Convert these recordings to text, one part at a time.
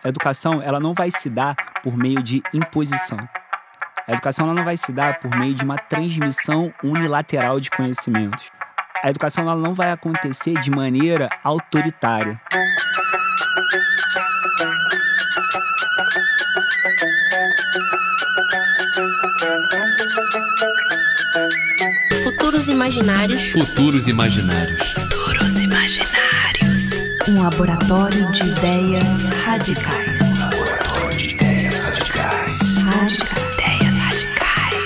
A educação, ela não vai se dar por meio de imposição. A educação, ela não vai se dar por meio de uma transmissão unilateral de conhecimentos. A educação, ela não vai acontecer de maneira autoritária. Futuros imaginários. Futuros imaginários. Futuros imaginários. Um laboratório de ideias radicais. Laboratório de ideias radicais. Ideias radicais.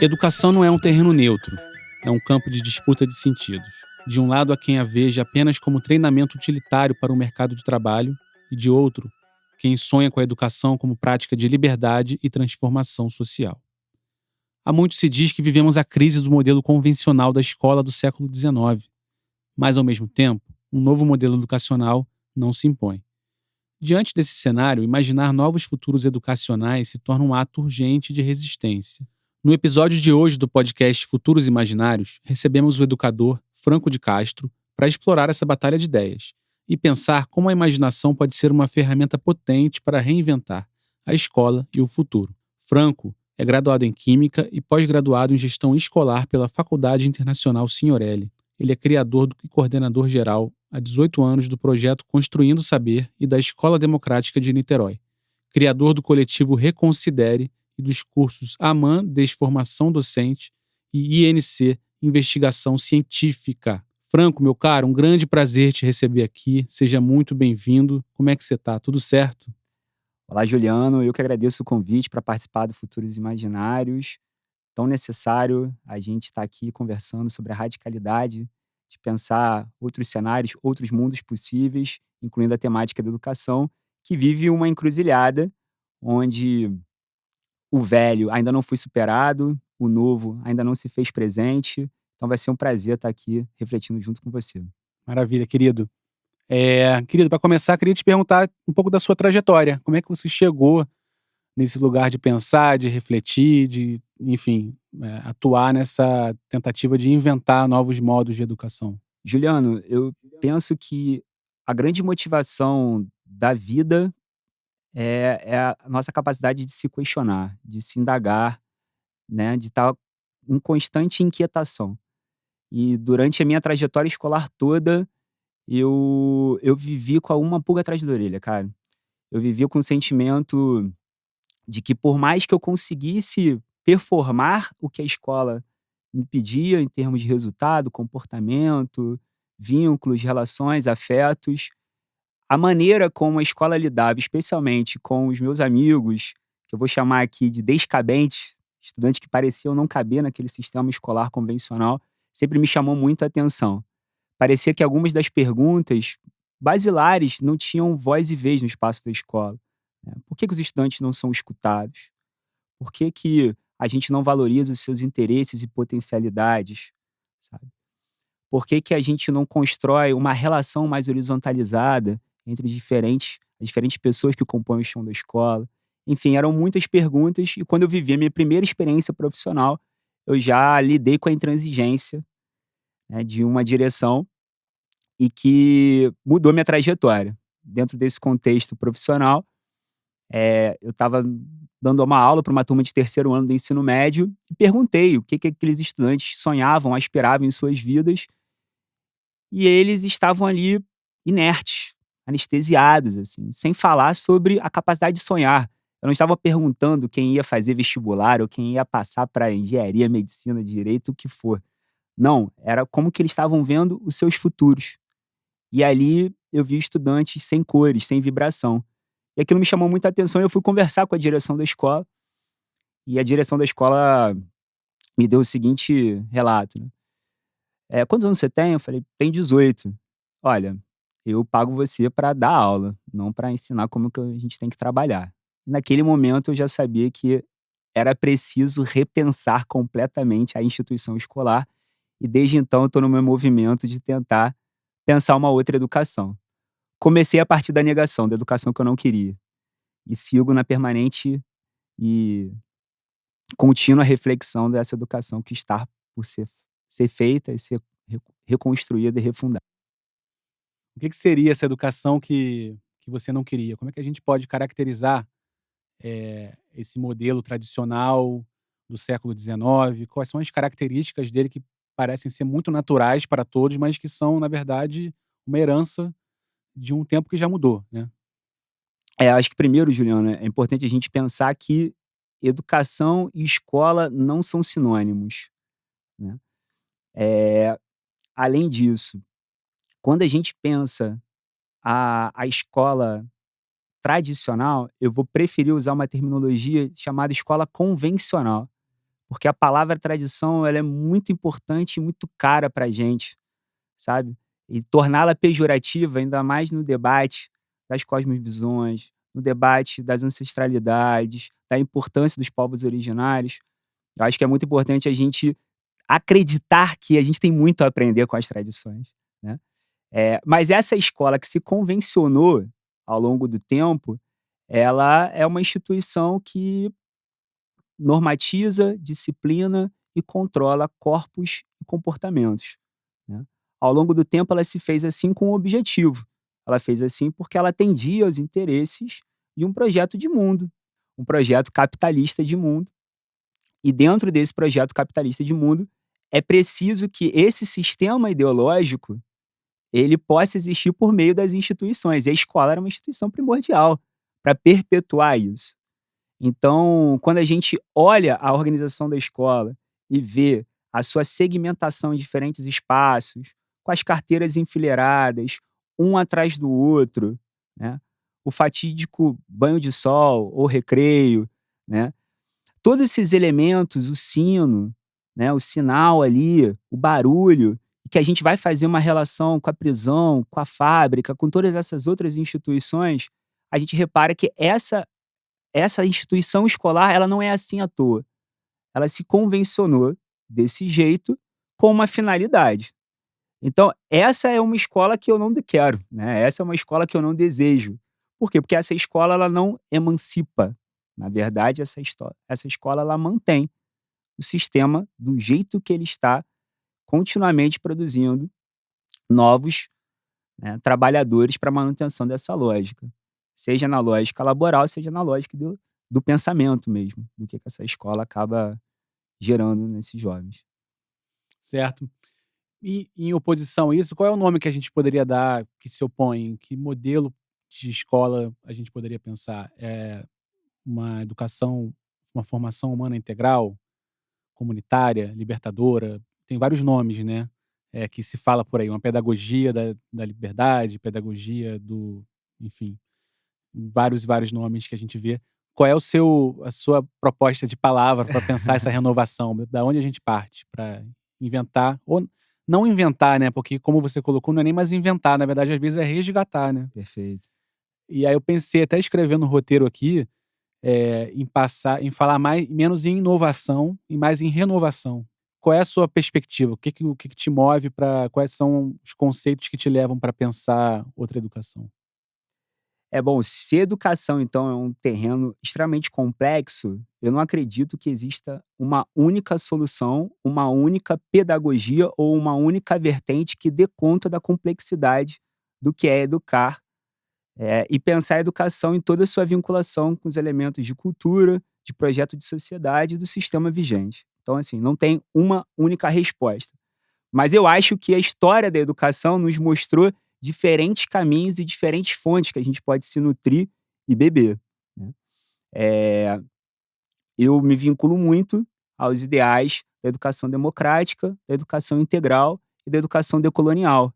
Educação não é um terreno neutro, é um campo de disputa de sentidos. De um lado, há quem a veja apenas como treinamento utilitário para o mercado de trabalho, e de outro, quem sonha com a educação como prática de liberdade e transformação social. Há muito se diz que vivemos a crise do modelo convencional da escola do século XIX, mas, ao mesmo tempo, um novo modelo educacional não se impõe. Diante desse cenário, imaginar novos futuros educacionais se torna um ato urgente de resistência. No episódio de hoje do podcast Futuros Imaginários, recebemos o educador Franco de Castro para explorar essa batalha de ideias e pensar como a imaginação pode ser uma ferramenta potente para reinventar a escola e o futuro. Franco é graduado em Química e pós-graduado em Gestão Escolar pela Faculdade Internacional Signorelli. Ele é criador e coordenador geral há 18 anos do projeto Construindo Saber e da Escola Democrática de Niterói. Criador do coletivo Reconsidere e dos cursos AMAN Desformação Docente e INC Investigação Científica. Franco, meu caro, um grande prazer te receber aqui. Seja muito bem-vindo. Como é que você está? Tudo certo? Olá, Juliano. Eu que agradeço o convite para participar do Futuros Imaginários. Tão necessário a gente estar aqui conversando sobre a radicalidade de pensar outros cenários, outros mundos possíveis, incluindo a temática da educação, que vive uma encruzilhada onde o velho ainda não foi superado, o novo ainda não se fez presente. Então vai ser um prazer estar aqui refletindo junto com você. Maravilha, querido. Querido, para começar, queria te perguntar um pouco da sua trajetória. Como é que você chegou nesse lugar de pensar, de refletir, de, enfim, atuar nessa tentativa de inventar novos modos de educação? Juliano, eu penso que a grande motivação da vida é a nossa capacidade de se questionar, de se indagar, né, de estar em constante inquietação. E durante a minha trajetória escolar toda, eu vivi com uma pulga atrás da orelha, cara. Eu vivi com o sentimento de que por mais que eu conseguisse performar o que a escola me pedia em termos de resultado, comportamento, vínculos, relações, afetos, a maneira como a escola lidava, especialmente com os meus amigos, que eu vou chamar aqui de descabentes, estudantes que pareciam não caber naquele sistema escolar convencional, sempre me chamou muito a atenção. Parecia que algumas das perguntas basilares não tinham voz e vez no espaço da escola, né. Por que que os estudantes não são escutados? Por que que a gente não valoriza os seus interesses e potencialidades, sabe? Por que que a gente não constrói uma relação mais horizontalizada entre as diferentes pessoas que compõem o chão da escola? Enfim, eram muitas perguntas e quando eu vivi a minha primeira experiência profissional, eu já lidei com a intransigência, né, de uma direção e que mudou minha trajetória. Dentro desse contexto profissional, eu estava dando uma aula para uma turma de terceiro ano do ensino médio e perguntei o que que aqueles estudantes sonhavam, aspiravam em suas vidas, e eles estavam ali inertes, anestesiados, assim, sem falar sobre a capacidade de sonhar. Eu não estava perguntando quem ia fazer vestibular ou quem ia passar para engenharia, medicina, direito, o que for. Não, era como que eles estavam vendo os seus futuros. E ali eu vi estudantes sem cores, sem vibração. E aquilo me chamou muita atenção e eu fui conversar com a direção da escola, e a direção da escola me deu o seguinte relato, né. "Quantos anos você tem?" Eu falei: "Tenho 18. Olha, eu pago você para dar aula, não para ensinar como que a gente tem que trabalhar." Naquele momento eu já sabia que era preciso repensar completamente a instituição escolar, e desde então eu estou no meu movimento de tentar pensar uma outra educação. Comecei a partir da negação, da educação que eu não queria, e sigo na permanente e contínua reflexão dessa educação que está por ser feita e ser reconstruída e refundada. O que seria essa educação que você não queria? Como é que a gente pode caracterizar esse modelo tradicional do século XIX? Quais são as características dele que parecem ser muito naturais para todos, mas que são, na verdade, uma herança de um tempo que já mudou, né? Acho que primeiro, Juliana, é importante a gente pensar que educação e escola não são sinônimos, né. Eh, Além disso, quando a gente pensa a escola tradicional, eu vou preferir usar uma terminologia chamada escola convencional, porque a palavra tradição ela é muito importante e muito cara pra gente, sabe. E torná-la pejorativa, ainda mais no debate das cosmovisões, no debate das ancestralidades, da importância dos povos originários, eu acho que é muito importante a gente acreditar que a gente tem muito a aprender com as tradições, né. Mas essa escola que se convencionou ao longo do tempo, ela é uma instituição que normatiza, disciplina e controla corpos e comportamentos, né. Ao longo do tempo ela se fez assim com um objetivo, ela fez assim porque ela atendia aos interesses de um projeto de mundo, um projeto capitalista de mundo, e dentro desse projeto capitalista de mundo, é preciso que esse sistema ideológico, ele possa existir por meio das instituições, e a escola era uma instituição primordial para perpetuar isso. Então, quando a gente olha a organização da escola e vê a sua segmentação em diferentes espaços, com as carteiras enfileiradas, um atrás do outro, né, o fatídico banho de sol ou recreio, né, todos esses elementos, o sino, né, o sinal ali, o barulho, que a gente vai fazer uma relação com a prisão, com a fábrica, com todas essas outras instituições, a gente repara que essa instituição escolar, ela não é assim à toa. Ela se convencionou desse jeito com uma finalidade. Então, essa é uma escola que eu não quero, né, essa é uma escola que eu não desejo. Por quê? Porque essa escola ela não emancipa. Na verdade, essa escola ela mantém o sistema do jeito que ele está, continuamente produzindo novos, né, trabalhadores para manutenção dessa lógica. Seja na lógica laboral, seja na lógica do pensamento mesmo, do que essa escola acaba gerando nesses jovens. Certo. E em oposição a isso, qual é o nome que a gente poderia dar que se opõe? Que modelo de escola a gente poderia pensar? Uma educação, uma formação humana integral, comunitária, libertadora? Tem vários nomes, né, que se fala por aí. Uma pedagogia da liberdade, pedagogia do, enfim, vários e vários nomes que a gente vê. Qual é a sua proposta de palavra para pensar essa renovação? Da onde a gente parte para inventar ou não inventar, né, porque como você colocou, não é nem mais inventar, na verdade, às vezes é resgatar, né. Perfeito. E aí eu pensei até escrevendo no roteiro aqui, em falar menos em inovação e mais em renovação. Qual é a sua perspectiva? O que te move para quais são os conceitos que te levam para pensar outra educação? É bom, se educação então é um terreno extremamente complexo, eu não acredito que exista uma única solução, uma única pedagogia ou uma única vertente que dê conta da complexidade do que é educar, e pensar a educação em toda a sua vinculação com os elementos de cultura, de projeto de sociedade e do sistema vigente. Então, assim, não tem uma única resposta. Mas eu acho que a história da educação nos mostrou diferentes caminhos e diferentes fontes que a gente pode se nutrir e beber, né. Eh, eu me vinculo muito aos ideais da educação democrática, da educação integral e da educação decolonial.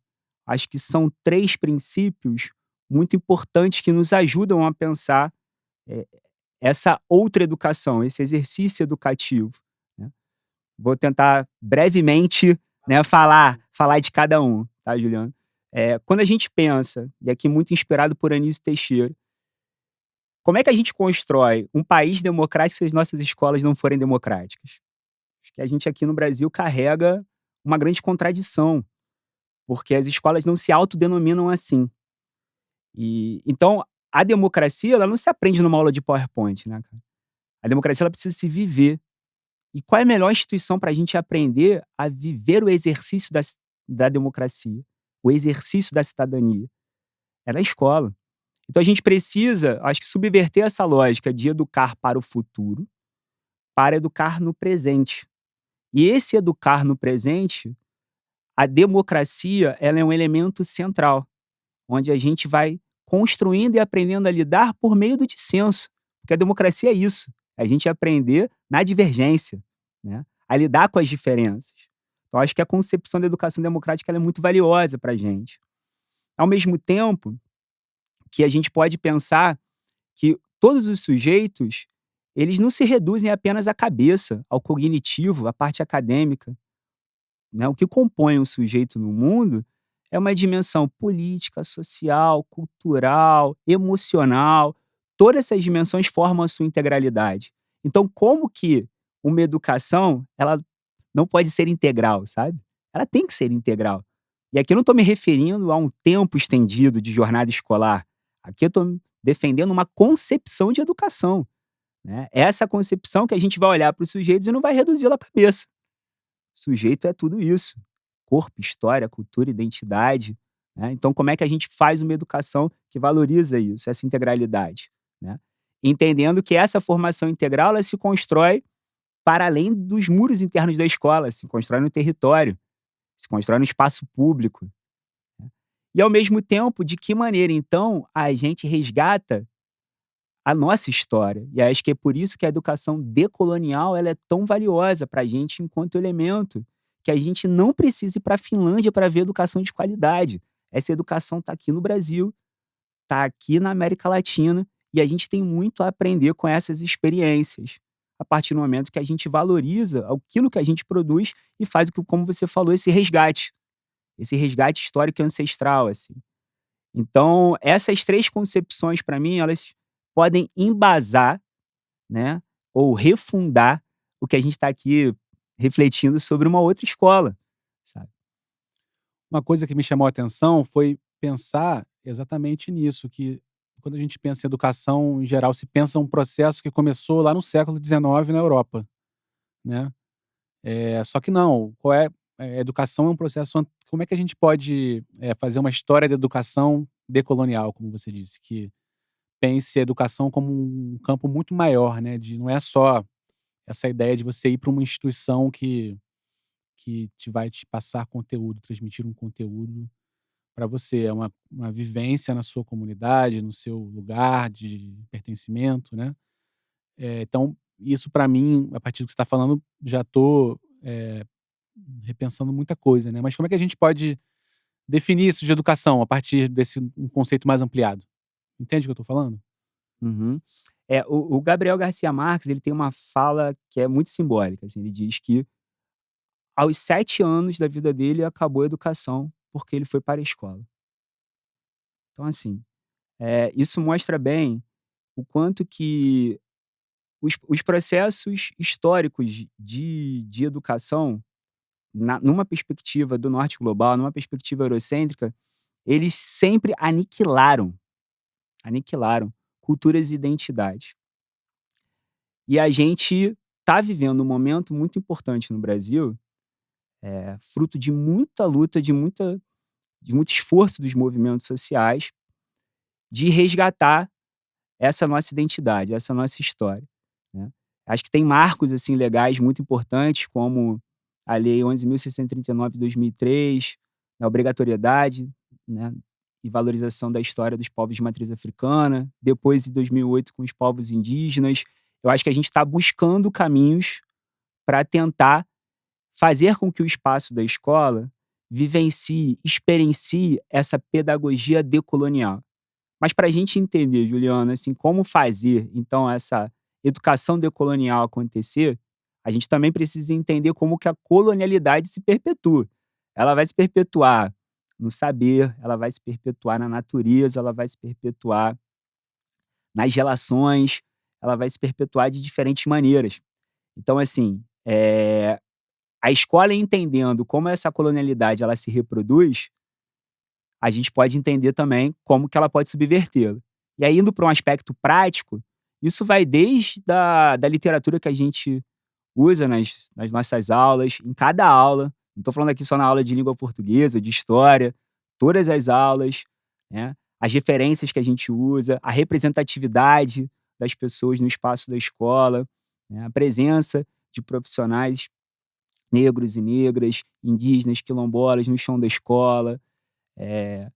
Acho que são 3 princípios muito importantes que nos ajudam a pensar, eh, essa outra educação, esse exercício educativo, né. Vou tentar brevemente, né, falar de cada um, tá, Juliano? Quando a gente pensa, e aqui muito inspirado por Anísio Teixeira, como é que a gente constrói um país democrático se as nossas escolas não forem democráticas? Acho que a gente aqui no Brasil carrega uma grande contradição, porque as escolas não se autodenominam assim. E então a democracia ela não se aprende numa aula de PowerPoint, né, cara? A democracia ela precisa se viver. E qual é a melhor instituição para a gente aprender a viver o exercício da democracia, o exercício da cidadania? é na escola. Então a gente precisa, acho que, subverter essa lógica de educar para o futuro, para educar no presente. E esse educar no presente, a democracia, ela é um elemento central, onde a gente vai construindo e aprendendo a lidar por meio do dissenso. Porque a democracia é isso, é a gente aprender na divergência, né? A lidar com as diferenças. Então, acho que a concepção da educação democrática ela é muito valiosa para a gente. Ao mesmo tempo que a gente pode pensar que todos os sujeitos, eles não se reduzem apenas à cabeça, ao cognitivo, à parte acadêmica, né? O que compõe um sujeito no mundo é uma dimensão política, social, cultural, emocional. Todas essas dimensões formam a sua integralidade. Então, como que uma educação, ela não pode ser integral, sabe? Ela tem que ser integral. E aqui eu não estou me referindo a um tempo estendido de jornada escolar. Aqui eu estou defendendo uma concepção de educação, né? Essa concepção que a gente vai olhar para os sujeitos e não vai reduzi-la à cabeça. O sujeito é tudo isso. Corpo, história, cultura, identidade, né? Então, como é que a gente faz uma educação que valoriza isso, essa integralidade, né? Entendendo que essa formação integral ela se constrói para além dos muros internos da escola, se constrói no território, se constrói no espaço público, né? E, ao mesmo tempo, de que maneira, então, a gente resgata a nossa história. E acho que é por isso que a educação decolonial ela é tão valiosa para a gente enquanto elemento, que a gente não precisa ir para a Finlândia para ver educação de qualidade. Essa educação está aqui no Brasil, está aqui na América Latina, e a gente tem muito a aprender com essas experiências, a partir do momento que a gente valoriza aquilo que a gente produz e faz, como você falou, esse resgate histórico e ancestral, assim. Então, essas três concepções, para mim, elas podem embasar, né, ou refundar o que a gente está aqui refletindo sobre uma outra escola, sabe? Uma coisa que me chamou a atenção foi pensar exatamente nisso, que quando a gente pensa em educação, em geral, se pensa um processo que começou lá no século XIX na Europa, né? Só que não, a educação é um processo, como é que a gente pode fazer uma história de educação decolonial, como você disse, que pense a educação como um campo muito maior, né? Não é só essa ideia de você ir para uma instituição que vai te passar conteúdo, transmitir um conteúdo para você. É uma vivência na sua comunidade, no seu lugar de pertencimento, né? Então, isso para mim, a partir do que você está falando, já estou repensando muita coisa, né? Mas como é que a gente pode definir isso de educação a partir desse um conceito mais ampliado? Entende o que eu estou falando? Uhum. O Gabriel Garcia Marques ele tem uma fala que é muito simbólica. Assim, ele diz que aos 7 anos da vida dele acabou a educação porque ele foi para a escola. Então, assim, isso mostra bem o quanto que os processos históricos de educação, numa perspectiva do norte global, numa perspectiva eurocêntrica, eles sempre aniquilaram culturas e identidades. E a gente está vivendo um momento muito importante no Brasil, fruto de muita luta, de muito esforço dos movimentos sociais, de resgatar essa nossa identidade, essa nossa história, né? Acho que tem marcos assim legais muito importantes, como a Lei 11.639 de 2003, a obrigatoriedade, né, e valorização da história dos povos de matriz africana, depois em 2008 com os povos indígenas. Eu acho que a gente está buscando caminhos para tentar fazer com que o espaço da escola vivencie, experiencie essa pedagogia decolonial. Mas para a gente entender, Juliana, assim, como fazer, então, essa educação decolonial acontecer, a gente também precisa entender como que a colonialidade se perpetua. Ela vai se perpetuar no saber, ela vai se perpetuar na natureza, ela vai se perpetuar nas relações, ela vai se perpetuar de diferentes maneiras. Então, assim, a escola entendendo como essa colonialidade ela se reproduz, a gente pode entender também como que ela pode subvertê-la. E aí, indo para um aspecto prático, isso vai desde da literatura que a gente usa nas nossas aulas, em cada aula. Não estou falando aqui só na aula de língua portuguesa, de história, todas as aulas, né? as referências que a gente usa, a representatividade das pessoas no espaço da escola, né, a presença de profissionais negros e negras, indígenas, quilombolas no chão da escola, eh,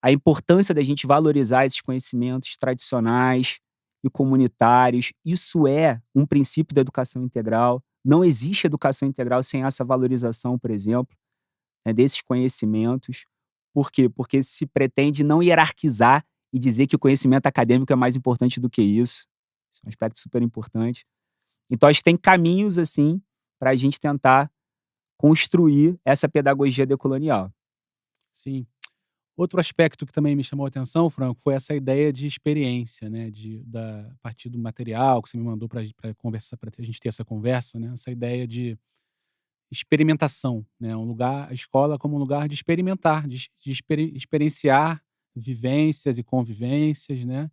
a importância da gente valorizar esses conhecimentos tradicionais e comunitários. Isso é um princípio da educação integral. Não existe educação integral sem essa valorização, por exemplo, né, desses conhecimentos. Por quê? Porque se pretende não hierarquizar e dizer que o conhecimento acadêmico é mais importante do que isso. Isso é um aspecto super importante. Então, acho que tem caminhos, assim, para a gente tentar construir essa pedagogia decolonial. Sim. Outro aspecto que também me chamou a atenção, Franco, foi essa ideia de experiência, né? A partir do material que você me mandou para conversar, para a gente ter essa conversa, né? Essa ideia de experimentação, né? A escola como um lugar de experimentar, experienciar vivências e convivências, né?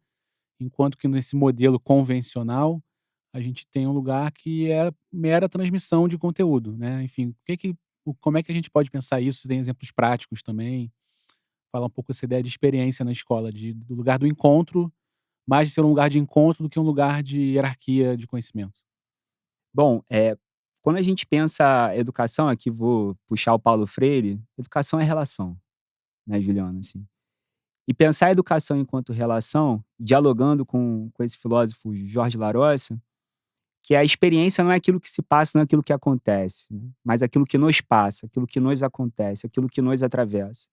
Enquanto que nesse modelo convencional, a gente tem um lugar que é mera transmissão de conteúdo, né? Enfim, como é que a gente pode pensar isso? Tem exemplos práticos também. Falar um pouco essa ideia de experiência na escola, do lugar do encontro, mais de ser um lugar de encontro do que um lugar de hierarquia de conhecimento. Bom, quando a gente pensa educação, aqui vou puxar o Paulo Freire, educação é relação, né, Juliana, assim. E pensar a educação enquanto relação, dialogando com esse filósofo Jorge Larossa, que a experiência não é aquilo que se passa, não é aquilo que acontece, né, mas aquilo que nos passa, aquilo que nos acontece, aquilo que nos atravessa.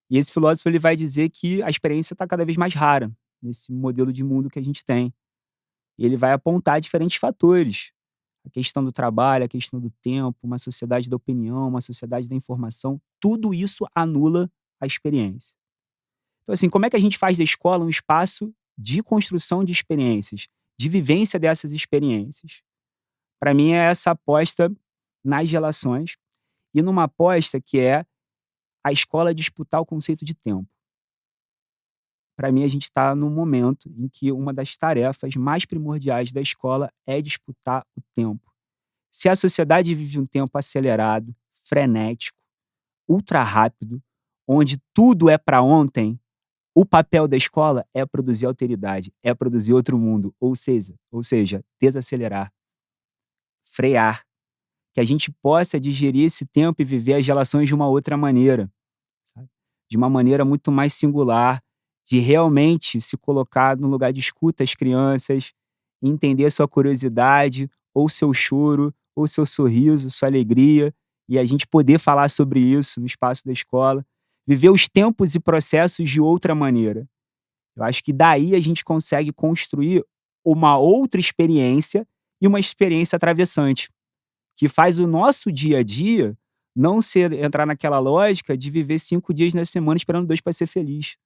E esse filósofo ele vai dizer que a experiência está cada vez mais rara nesse modelo de mundo que a gente tem. E ele vai apontar diferentes fatores. A questão do trabalho, a questão do tempo, uma sociedade da opinião, uma sociedade da informação, tudo isso anula a experiência. Então, assim, como é que a gente faz da escola um espaço de construção de experiências, de vivência dessas experiências? Para mim, é essa aposta nas relações e numa aposta que é a escola disputar o conceito de tempo. Para mim, a gente está num momento em que uma das tarefas mais primordiais da escola é disputar o tempo. Se a sociedade vive um tempo acelerado, frenético, ultra rápido, onde tudo é para ontem, o papel da escola é produzir alteridade, é produzir outro mundo, ou seja, desacelerar, frear, que a gente possa digerir esse tempo e viver as relações de uma outra maneira, sabe? De uma maneira muito mais singular, de realmente se colocar no lugar de escuta às crianças, entender sua curiosidade, ou seu choro, ou seu sorriso, sua alegria, e a gente poder falar sobre isso no espaço da escola, viver os tempos e processos de outra maneira. Eu acho que daí a gente consegue construir uma outra experiência e uma experiência atravessante, que faz o nosso dia a dia não entrar naquela lógica de viver 5 dias na semana esperando 2 para ser feliz,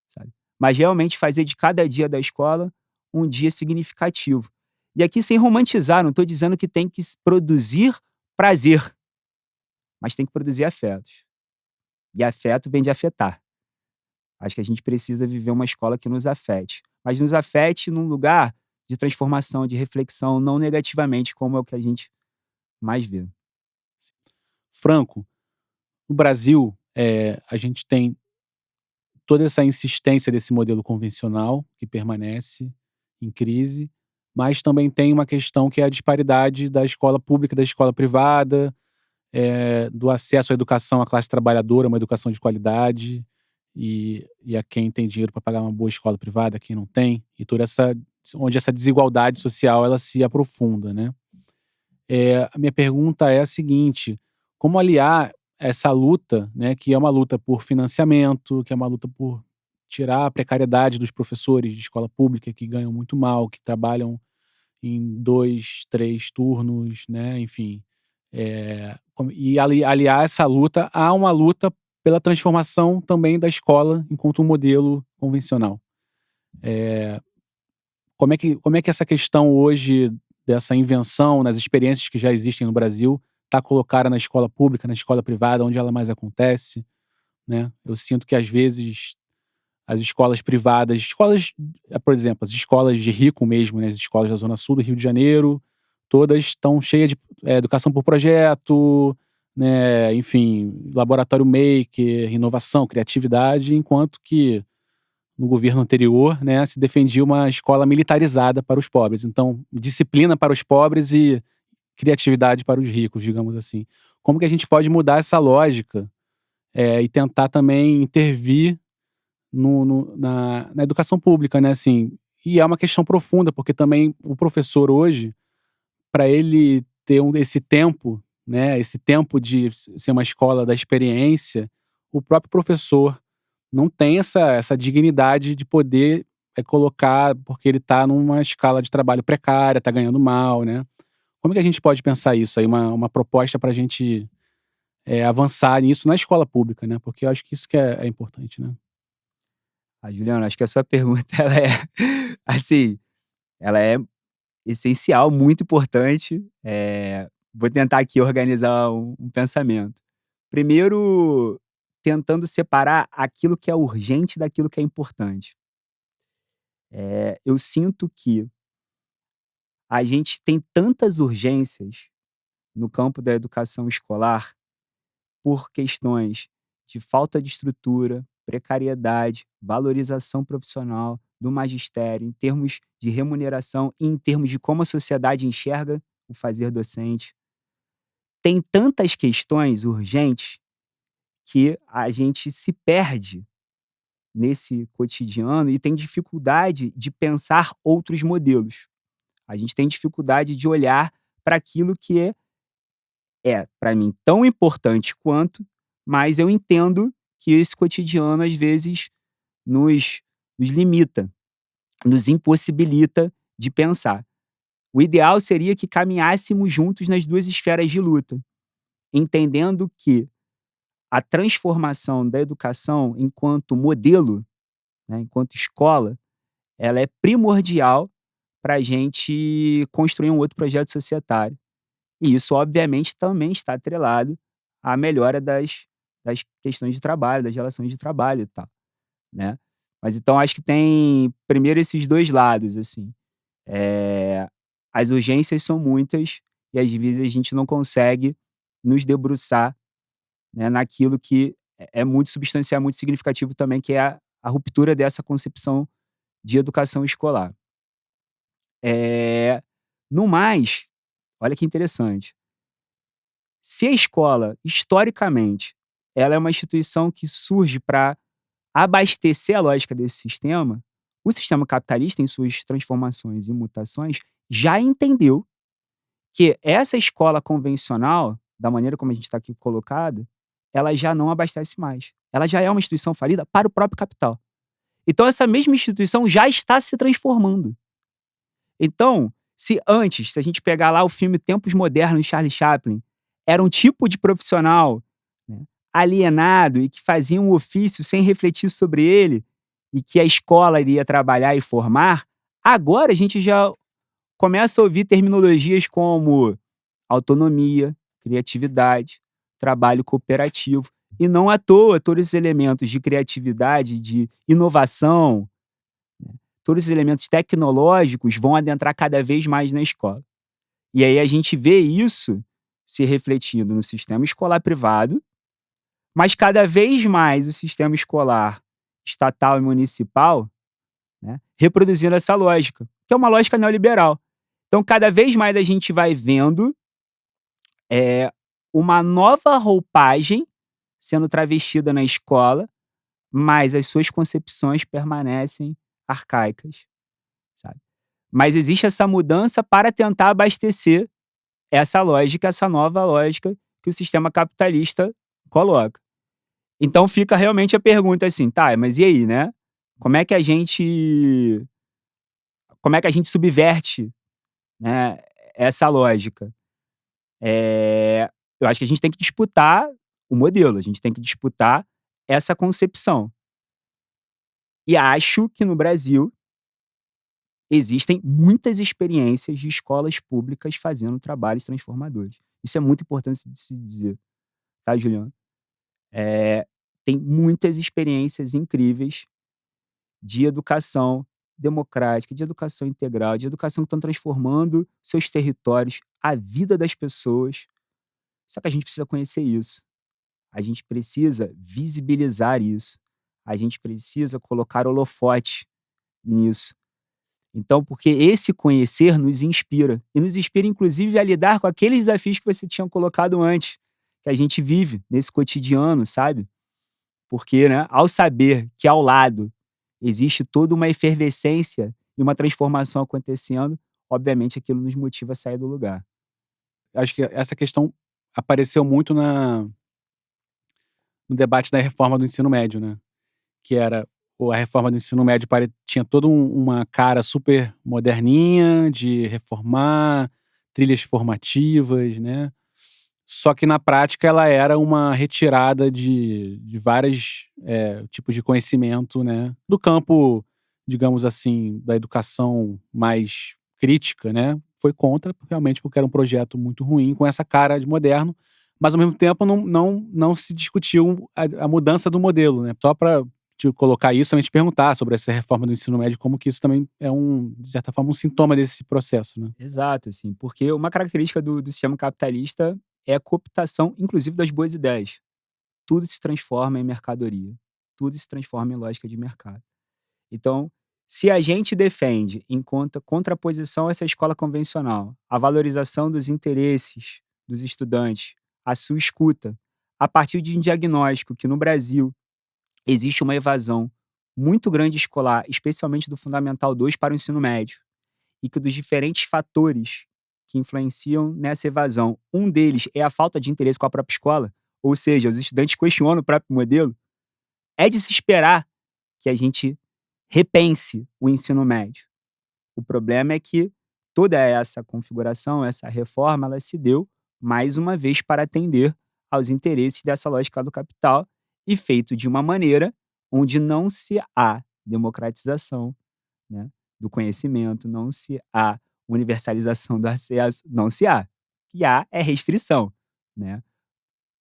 sabe? Mas realmente fazer de cada dia da escola um dia significativo. E aqui sem romantizar, não estou dizendo que tem que produzir prazer, mas tem que produzir afetos. E afeto vem de afetar. Acho que a gente precisa viver uma escola que nos afete, mas nos afete num lugar de transformação, de reflexão, não negativamente, como é o que a gente mais vê. Franco, no Brasil, a gente tem toda essa insistência desse modelo convencional que permanece em crise, mas também tem uma questão que é a disparidade da escola pública e da escola privada, do acesso à educação à classe trabalhadora, uma educação de qualidade, e a quem tem dinheiro para pagar uma boa escola privada, a quem não tem, e onde essa desigualdade social ela se aprofunda, né? A minha pergunta é a seguinte: como aliar essa luta, né, que é uma luta por financiamento, que é uma luta por tirar a precariedade dos professores de escola pública que ganham muito mal, que trabalham em 2, 3 turnos, né, enfim, e aliar essa luta a uma luta pela transformação também da escola enquanto um modelo convencional. Como é que essa questão hoje dessa invenção nas experiências que já existem no Brasil está colocada na escola pública, na escola privada, onde ela mais acontece, né? Eu sinto que às vezes as escolas privadas, por exemplo, as escolas de rico mesmo, né, as escolas da Zona Sul do Rio de Janeiro, todas estão cheias de educação por projeto, né, enfim, laboratório maker, inovação, criatividade, enquanto que no governo anterior, né, se defendia uma escola militarizada para os pobres. Então, disciplina para os pobres e criatividade para os ricos, digamos assim. Como que a gente pode mudar essa lógica e tentar também intervir na educação pública, né? Assim, e é uma questão profunda, porque também o professor hoje, para ele ter esse tempo, né? Esse tempo de ser uma escola da experiência, o próprio professor não tem essa dignidade de poder colocar, porque ele está numa escala de trabalho precária, está ganhando mal, né? Como que a gente pode pensar isso aí, uma proposta para a gente avançar nisso na escola pública, né? Porque eu acho que isso que é importante, né? Juliana, acho que a sua pergunta ela é, assim, ela é essencial, muito importante. Vou tentar aqui organizar um pensamento. Primeiro, tentando separar aquilo que é urgente daquilo que é importante. Eu sinto que a gente tem tantas urgências no campo da educação escolar por questões de falta de estrutura, precariedade, valorização profissional do magistério, em termos de remuneração e em termos de como a sociedade enxerga o fazer docente. Tem tantas questões urgentes que a gente se perde nesse cotidiano e tem dificuldade de pensar outros modelos. A gente tem dificuldade de olhar para aquilo que para mim, tão importante quanto, mas eu entendo que esse cotidiano, às vezes, nos limita, nos impossibilita de pensar. O ideal seria que caminhássemos juntos nas duas esferas de luta, entendendo que a transformação da educação enquanto modelo, né, enquanto escola, ela é primordial para a gente construir um outro projeto societário. E isso, obviamente, também está atrelado à melhora das questões de trabalho, das relações de trabalho e tal, né. Mas então acho que tem primeiro esses 2 lados, assim. As urgências são muitas e às vezes a gente não consegue nos debruçar, né, naquilo que é muito substancial, muito significativo também, que é a ruptura dessa concepção de educação escolar. No mais, olha que interessante. Se a escola, historicamente, ela é uma instituição que surge para abastecer a lógica desse sistema, o sistema capitalista, em suas transformações e mutações, já entendeu que essa escola convencional, da maneira como a gente está aqui colocada, ela já não abastece mais. Ela já é uma instituição falida para o próprio capital. Então, essa mesma instituição já está se transformando. Então, se a gente pegar lá o filme Tempos Modernos de Charlie Chaplin, era um tipo de profissional, né, alienado e que fazia um ofício sem refletir sobre ele e que a escola iria trabalhar e formar, agora a gente já começa a ouvir terminologias como autonomia, criatividade, trabalho cooperativo. E não à toa, todos esses elementos de criatividade, de inovação, todos os elementos tecnológicos vão adentrar cada vez mais na escola. E aí a gente vê isso se refletindo no sistema escolar privado, mas cada vez mais o sistema escolar estatal e municipal, né, reproduzindo essa lógica, que é uma lógica neoliberal. Então, cada vez mais a gente vai vendo uma nova roupagem sendo travestida na escola, mas as suas concepções permanecem arcaicas, sabe? Mas existe essa mudança para tentar abastecer essa lógica, essa nova lógica que o sistema capitalista coloca. Então fica realmente a pergunta assim, tá, mas e aí, né? Como é que a gente subverte, né, essa lógica? Eu acho que a gente tem que disputar o modelo, a gente tem que disputar essa concepção. E acho que no Brasil existem muitas experiências de escolas públicas fazendo trabalhos transformadores. Isso é muito importante de se dizer, tá, Juliano? Tem muitas experiências incríveis de educação democrática, de educação integral, de educação que estão transformando seus territórios, a vida das pessoas. Só que a gente precisa conhecer isso. A gente precisa visibilizar isso. a gente precisa colocar holofote nisso. Então, porque esse conhecer nos inspira. E nos inspira, inclusive, a lidar com aqueles desafios que você tinha colocado antes, que a gente vive nesse cotidiano, sabe? Porque, né, ao saber que ao lado existe toda uma efervescência e uma transformação acontecendo, obviamente aquilo nos motiva a sair do lugar. Acho que essa questão apareceu muito no debate da reforma do ensino médio, né? Que era a reforma do ensino médio tinha toda uma cara super moderninha de reformar, trilhas formativas, né? Só que na prática ela era uma retirada de vários tipos de conhecimento, né? Do campo, digamos assim, da educação mais crítica, né? Foi contra, realmente, porque era um projeto muito ruim, com essa cara de moderno, mas ao mesmo tempo não se discutiu a mudança do modelo, né? Só para te colocar isso, a gente perguntar sobre essa reforma do ensino médio, como que isso também é de certa forma, um sintoma desse processo, né? Exato, assim, porque uma característica do sistema capitalista é a cooptação, inclusive, das boas ideias. Tudo se transforma em mercadoria. Tudo se transforma em lógica de mercado. Então, se a gente defende, em contraposição a essa escola convencional, a valorização dos interesses dos estudantes, a sua escuta, a partir de um diagnóstico que no Brasil existe uma evasão muito grande escolar, especialmente do Fundamental 2 para o ensino médio, e que dos diferentes fatores que influenciam nessa evasão, um deles é a falta de interesse com a própria escola, ou seja, os estudantes questionam o próprio modelo, é de se esperar que a gente repense o ensino médio. O problema é que toda essa configuração, essa reforma, ela se deu, mais uma vez, para atender aos interesses dessa lógica do capital e feito de uma maneira onde não se há democratização, né, do conhecimento, não se há universalização do acesso, não se há. O que há é restrição, né?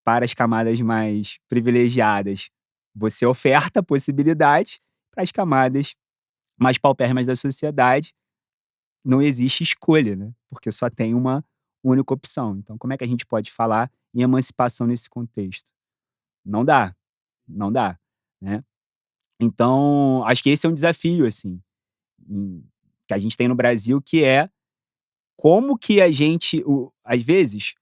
Para as camadas mais privilegiadas, você oferta possibilidades, para as camadas mais paupérrimas da sociedade, não existe escolha, né? Porque só tem uma única opção. Então, como é que a gente pode falar em emancipação nesse contexto? Não dá, não dá, né? Então, acho que esse é um desafio, assim, que a gente tem no Brasil, que é como que a gente, às vezes,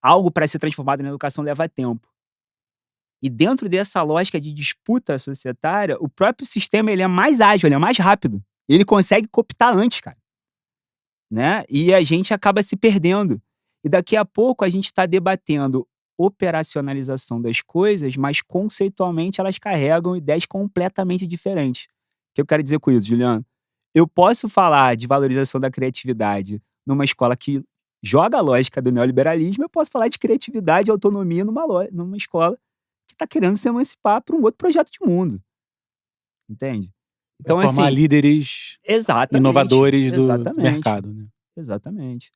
algo para ser transformado na educação leva tempo. E dentro dessa lógica de disputa societária, o próprio sistema ele é mais ágil, ele é mais rápido. Ele consegue cooptar antes, cara, né? E a gente acaba se perdendo. E daqui a pouco a gente está debatendo operacionalização das coisas, mas conceitualmente elas carregam ideias completamente diferentes. O que eu quero dizer com isso, Juliano? Eu posso falar de valorização da criatividade numa escola que joga a lógica do neoliberalismo, eu posso falar de criatividade e autonomia numa escola que está querendo se emancipar para um outro projeto de mundo. Entende? Então, Formar assim, líderes exatamente, inovadores do exatamente, mercado, né? exatamente.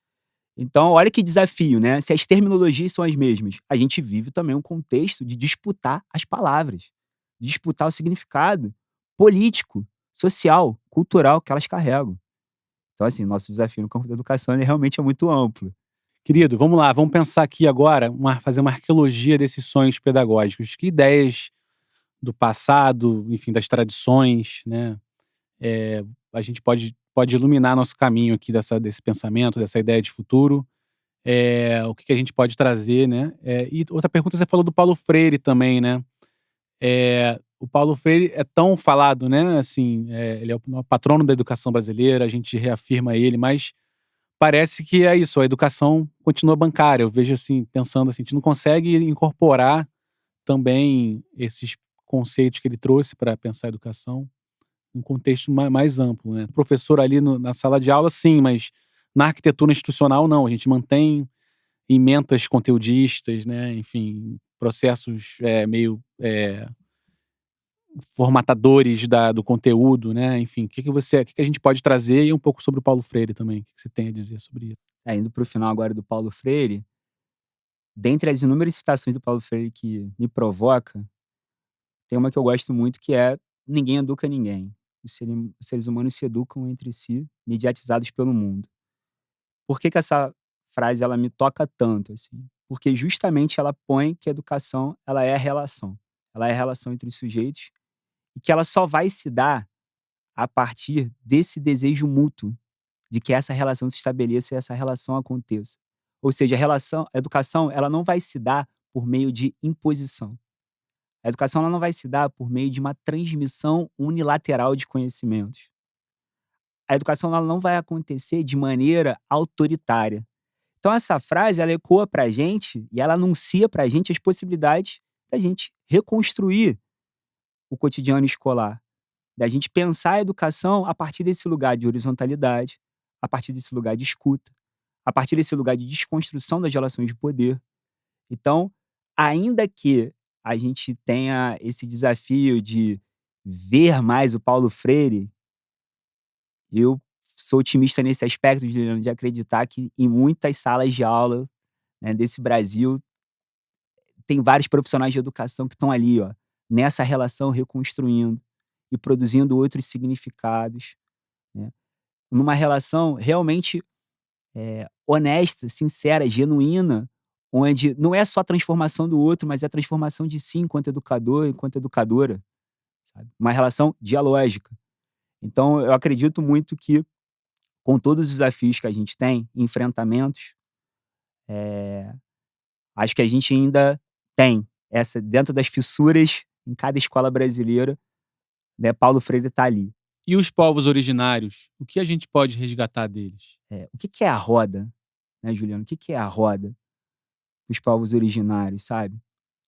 Então, olha que desafio, né? Se as terminologias são as mesmas, a gente vive também um contexto de disputar as palavras, disputar o significado político, social, cultural que elas carregam. Então, assim, nosso desafio no campo da educação ele realmente é muito amplo. Querido, vamos lá, vamos pensar aqui agora, fazer uma arqueologia desses sonhos pedagógicos. Que ideias do passado, enfim, das tradições, né? A gente pode iluminar nosso caminho aqui desse pensamento, dessa ideia de futuro. O que a gente pode trazer, né? E outra pergunta, você falou do Paulo Freire também, né? O Paulo Freire é tão falado, né? Assim, ele é o patrono da educação brasileira, a gente reafirma ele, mas parece que é isso, a educação continua bancária. Eu vejo assim, pensando assim, a gente não consegue incorporar também esses conceitos que ele trouxe para pensar a educação num contexto mais amplo, né? O professor ali na sala de aula, sim, mas na arquitetura institucional, não. A gente mantém emendas conteudistas, né? Enfim, processos meio formatadores do conteúdo, né? Enfim, o que a gente pode trazer e um pouco sobre o Paulo Freire também. O que você tem a dizer sobre isso? Indo para o final agora do Paulo Freire, dentre as inúmeras citações do Paulo Freire que me provoca, tem uma que eu gosto muito que é ninguém educa ninguém. Os seres humanos se educam entre si, mediatizados pelo mundo. Por que essa frase ela me toca tanto, assim? Porque justamente ela põe que a educação ela é a relação. ela é a relação entre os sujeitos e que ela só vai se dar a partir desse desejo mútuo de que essa relação se estabeleça e essa relação aconteça. Ou seja, a educação, ela não vai se dar por meio de imposição. A educação ela não vai se dar por meio de uma transmissão unilateral de conhecimentos. A educação ela não vai acontecer de maneira autoritária. Então essa frase ela ecoa para a gente e ela anuncia para a gente as possibilidades da gente reconstruir o cotidiano escolar, da gente pensar a educação a partir desse lugar de horizontalidade, a partir desse lugar de escuta, a partir desse lugar de desconstrução das relações de poder. Então, ainda que a gente tenha esse desafio de ver mais o Paulo Freire, eu sou otimista nesse aspecto, Juliano, de acreditar que em muitas salas de aula, né, desse Brasil, tem vários profissionais de educação que estão ali, ó, nessa relação reconstruindo e produzindo outros significados, né, numa relação realmente honesta, sincera, genuína, onde não é só a transformação do outro, mas é a transformação de si enquanto educador, enquanto educadora, sabe? Uma relação dialógica. Então, eu acredito muito que, com todos os desafios que a gente tem, enfrentamentos, acho que a gente ainda tem essa, dentro das fissuras, em cada escola brasileira, né, Paulo Freire está ali. E os povos originários? O que a gente pode resgatar deles? O que é a roda, né, Juliano? O que é a roda dos povos originários, sabe?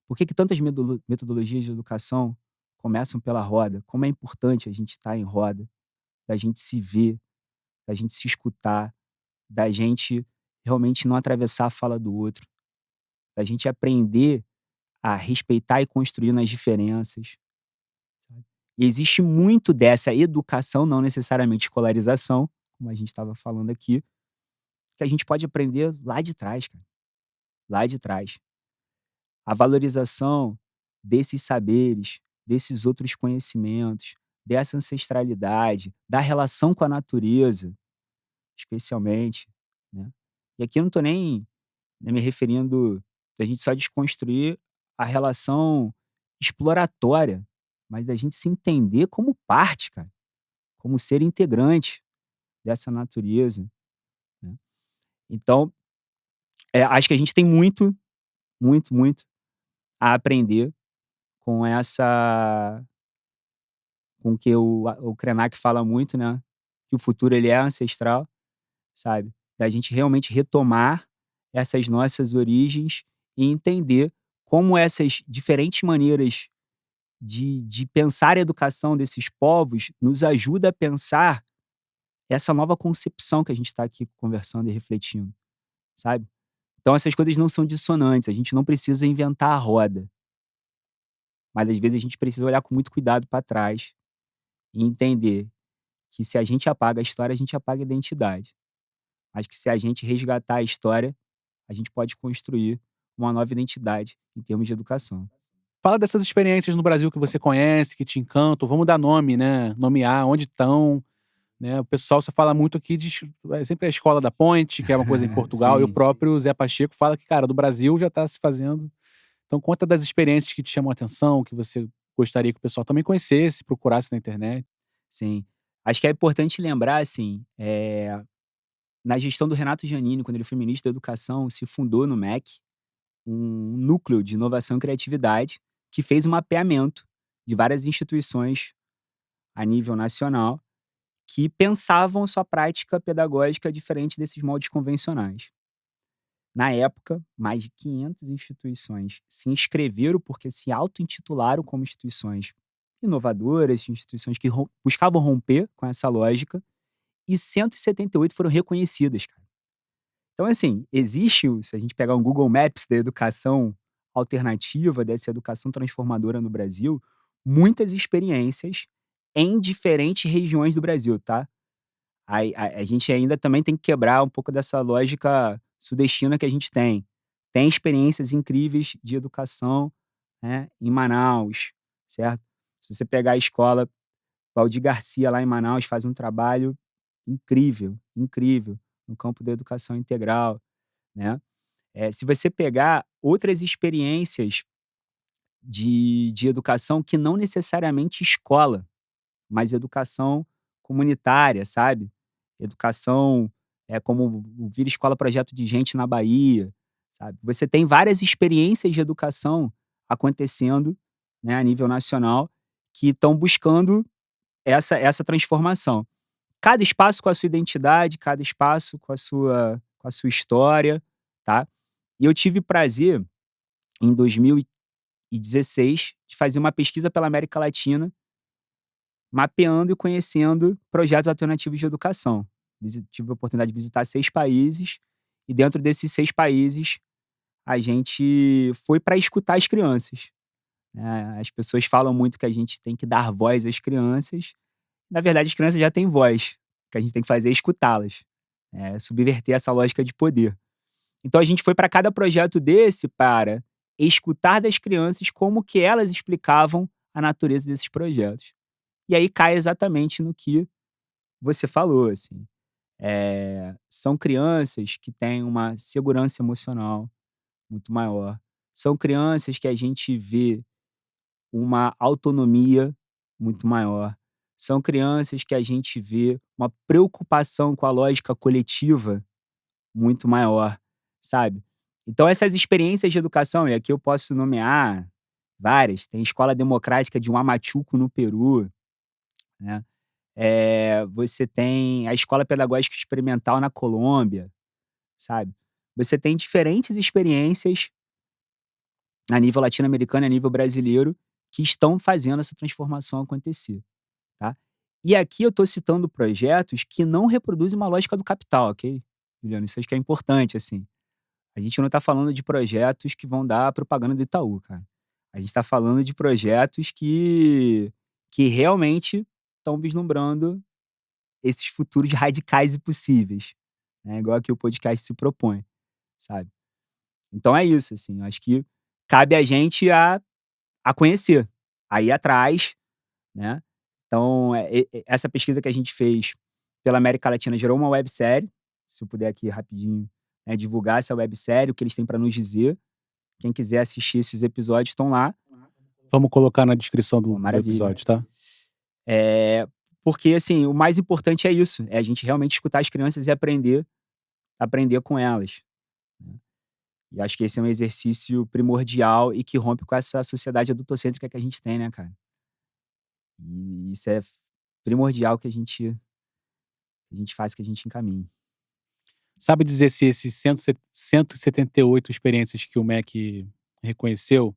Por que tantas metodologias de educação começam pela roda? Como é importante a gente estar em roda, da gente se ver, da gente se escutar, da gente realmente não atravessar a fala do outro, da gente aprender a respeitar e construir nas diferenças, sabe? E existe muito dessa educação, não necessariamente escolarização, como a gente estava falando aqui, que a gente pode aprender lá de trás, cara, lá de trás. A valorização desses saberes, desses outros conhecimentos, dessa ancestralidade, da relação com a natureza, especialmente, né. E aqui eu não estou nem, né, me referindo da gente só desconstruir a relação exploratória, mas da gente se entender como parte, cara, como ser integrante dessa natureza, né. Então, acho que a gente tem muito, muito, muito a aprender com essa com o que o Krenak fala muito, né, que o futuro ele é ancestral, sabe, da gente realmente retomar essas nossas origens e entender como essas diferentes maneiras de pensar a educação desses povos nos ajuda a pensar essa nova concepção que a gente está aqui conversando e refletindo, sabe. Então essas coisas não são dissonantes, a gente não precisa inventar a roda, mas às vezes a gente precisa olhar com muito cuidado para trás e entender que se a gente apaga a história, a gente apaga a identidade. Mas que se a gente resgatar a história, a gente pode construir uma nova identidade em termos de educação. Fala dessas experiências no Brasil que você conhece, que te encantam. Vamos dar nome, né? Nomear onde estão, né? O pessoal só fala muito aqui de sempre a Escola da Ponte, que é uma coisa em Portugal, e o Sim, próprio Zé Pacheco fala que, cara, do Brasil já está se fazendo. Então conta das experiências que te chamam a atenção, que você gostaria que o pessoal também conhecesse, procurasse na internet. sim. Acho que é importante lembrar, assim, na gestão do Renato Giannini, quando ele foi ministro da Educação, se fundou no MEC um núcleo de inovação e criatividade que fez um mapeamento de várias instituições a nível nacional que pensavam sua prática pedagógica diferente desses moldes convencionais. Na época, mais de 500 instituições se inscreveram porque se auto-intitularam como instituições inovadoras, instituições que buscavam romper com essa lógica, e 178 foram reconhecidas, cara. Então, assim, existe, se a gente pegar um Google Maps da educação alternativa, dessa educação transformadora no Brasil, muitas experiências em diferentes regiões do Brasil, tá? A gente ainda também tem que quebrar um pouco dessa lógica sudestina que a gente tem. Tem experiências incríveis de educação, né, em Manaus, certo? Se você pegar a escola Valdir Garcia lá em Manaus, faz um trabalho incrível, incrível, no campo da educação integral, né. Se você pegar outras experiências de educação que não necessariamente escola, mas educação comunitária, sabe? Educação como o Vira Escola Projeto de Gente na Bahia, sabe? Você tem várias experiências de educação acontecendo, né, a nível nacional que estão buscando essa transformação. Cada espaço com a sua identidade, cada espaço com a sua história, tá? E eu tive prazer, em 2016, de fazer uma pesquisa pela América Latina, mapeando e conhecendo projetos alternativos de educação. Tive a oportunidade de visitar 6 países, e dentro desses 6 países, a gente foi para escutar as crianças, né. As pessoas falam muito que a gente tem que dar voz às crianças. Na verdade, as crianças já têm voz. O que a gente tem que fazer é escutá-las, subverter essa lógica de poder. Então a gente foi para cada projeto desse para escutar das crianças como que elas explicavam a natureza desses projetos. E aí cai exatamente no que você falou, assim. São crianças que têm uma segurança emocional muito maior. São crianças que a gente vê uma autonomia muito maior. São crianças que a gente vê uma preocupação com a lógica coletiva muito maior, sabe? Então essas experiências de educação, e aqui eu posso nomear várias, tem Escola Democrática de Huamachuco, no Peru, né? Você tem a Escola Pedagógica Experimental na Colômbia, sabe? Você tem diferentes experiências a nível latino-americano e a nível brasileiro que estão fazendo essa transformação acontecer, tá? E aqui eu estou citando projetos que não reproduzem uma lógica do capital, ok? Juliano, isso acho que é importante, assim. A gente não está falando de projetos que vão dar propaganda do Itaú, cara. A gente está falando de projetos que realmente estão vislumbrando esses futuros radicais e possíveis, né? Igual aqui o podcast se propõe, sabe? Então é isso, assim. Acho que cabe a gente a conhecer, a ir atrás, né? Então, essa pesquisa que a gente fez pela América Latina gerou uma websérie. Se eu puder aqui rapidinho, né, divulgar essa websérie, o que eles têm para nos dizer. Quem quiser assistir esses episódios estão lá. Vamos colocar na descrição Pô, do maravilha. episódio, tá? Porque, assim, o mais importante é isso, é a gente realmente escutar as crianças e aprender com elas, né. E acho que esse é um exercício primordial e que rompe com essa sociedade adultocêntrica que a gente tem, né, cara. E isso é primordial que a gente faça, que a gente encaminhe. Sabe dizer se esses 178 experiências que o MEC reconheceu,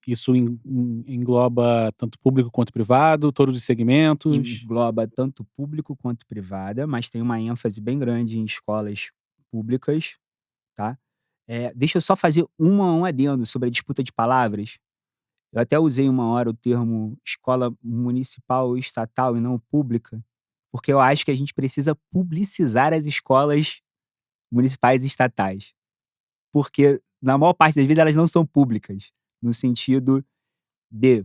isso engloba tanto público quanto privado, todos os segmentos? Engloba tanto público quanto privada, mas tem uma ênfase bem grande em escolas públicas, tá. Deixa eu só fazer um adendo sobre a disputa de palavras. Eu até usei uma hora o termo escola municipal, estatal e não pública, porque eu acho que a gente precisa publicizar as escolas municipais e estatais. Porque, na maior parte das vezes, elas não são públicas, no sentido de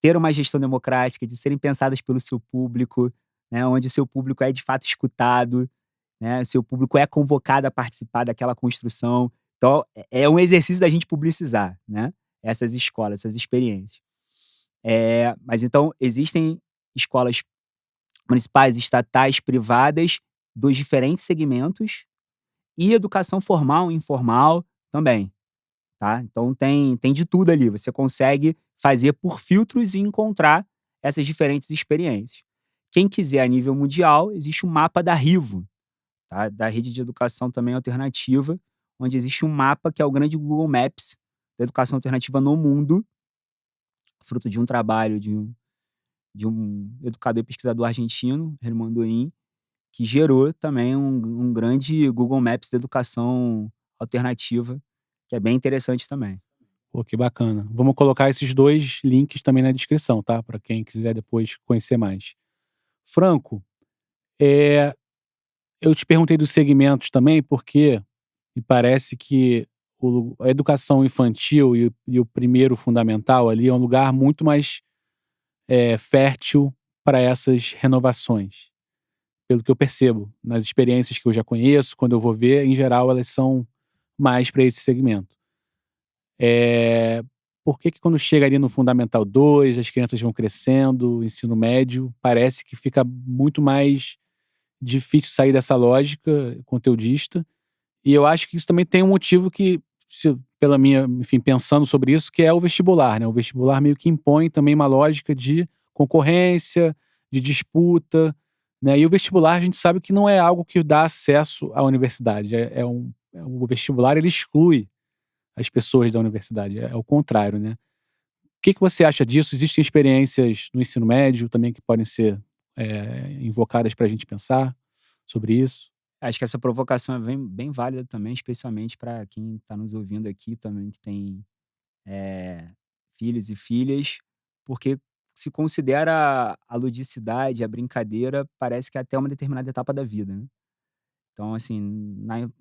ter uma gestão democrática, de serem pensadas pelo seu público, né, onde o seu público é de fato escutado, né, seu público é convocado a participar daquela construção. Então, é um exercício da gente publicizar, né, essas escolas, essas experiências. Mas então, existem escolas municipais, estatais, privadas, dos diferentes segmentos, e educação formal e informal também, tá. Então tem de tudo ali, você consegue fazer por filtros e encontrar essas diferentes experiências. Quem quiser a nível mundial, existe o mapa da RIVO, tá, da Rede de Educação também Alternativa, onde existe um mapa que é o grande Google Maps da educação alternativa no mundo, fruto de um trabalho de um educador e pesquisador argentino, Herman Duin, que gerou também um grande Google Maps da educação alternativa, que é bem interessante também. Pô, que bacana. Vamos colocar esses 2 links também na descrição, tá? Para quem quiser depois conhecer mais. Franco, eu te perguntei dos segmentos também, porque me parece que a educação infantil e o primeiro fundamental ali é um lugar muito mais fértil para essas renovações. Pelo que eu percebo, nas experiências que eu já conheço, quando eu vou ver, em geral, elas são mais para esse segmento. por que quando chega ali no Fundamental 2, as crianças vão crescendo, ensino médio, parece que fica muito mais difícil sair dessa lógica conteudista. E eu acho que isso também tem um motivo que, pela minha, enfim, pensando sobre isso, que é o vestibular, né? O vestibular meio que impõe também uma lógica de concorrência, de disputa, né? E o vestibular a gente sabe que não é algo que dá acesso à universidade. O vestibular ele exclui as pessoas da universidade, é o contrário, né? O que você acha disso? Existem experiências no ensino médio também que podem ser invocadas para a gente pensar sobre isso? Acho que essa provocação é bem válida também, especialmente para quem está nos ouvindo aqui também, que tem eh, filhos e filhas, porque se considera a ludicidade, a brincadeira, parece que é até uma determinada etapa da vida, né? Então, assim,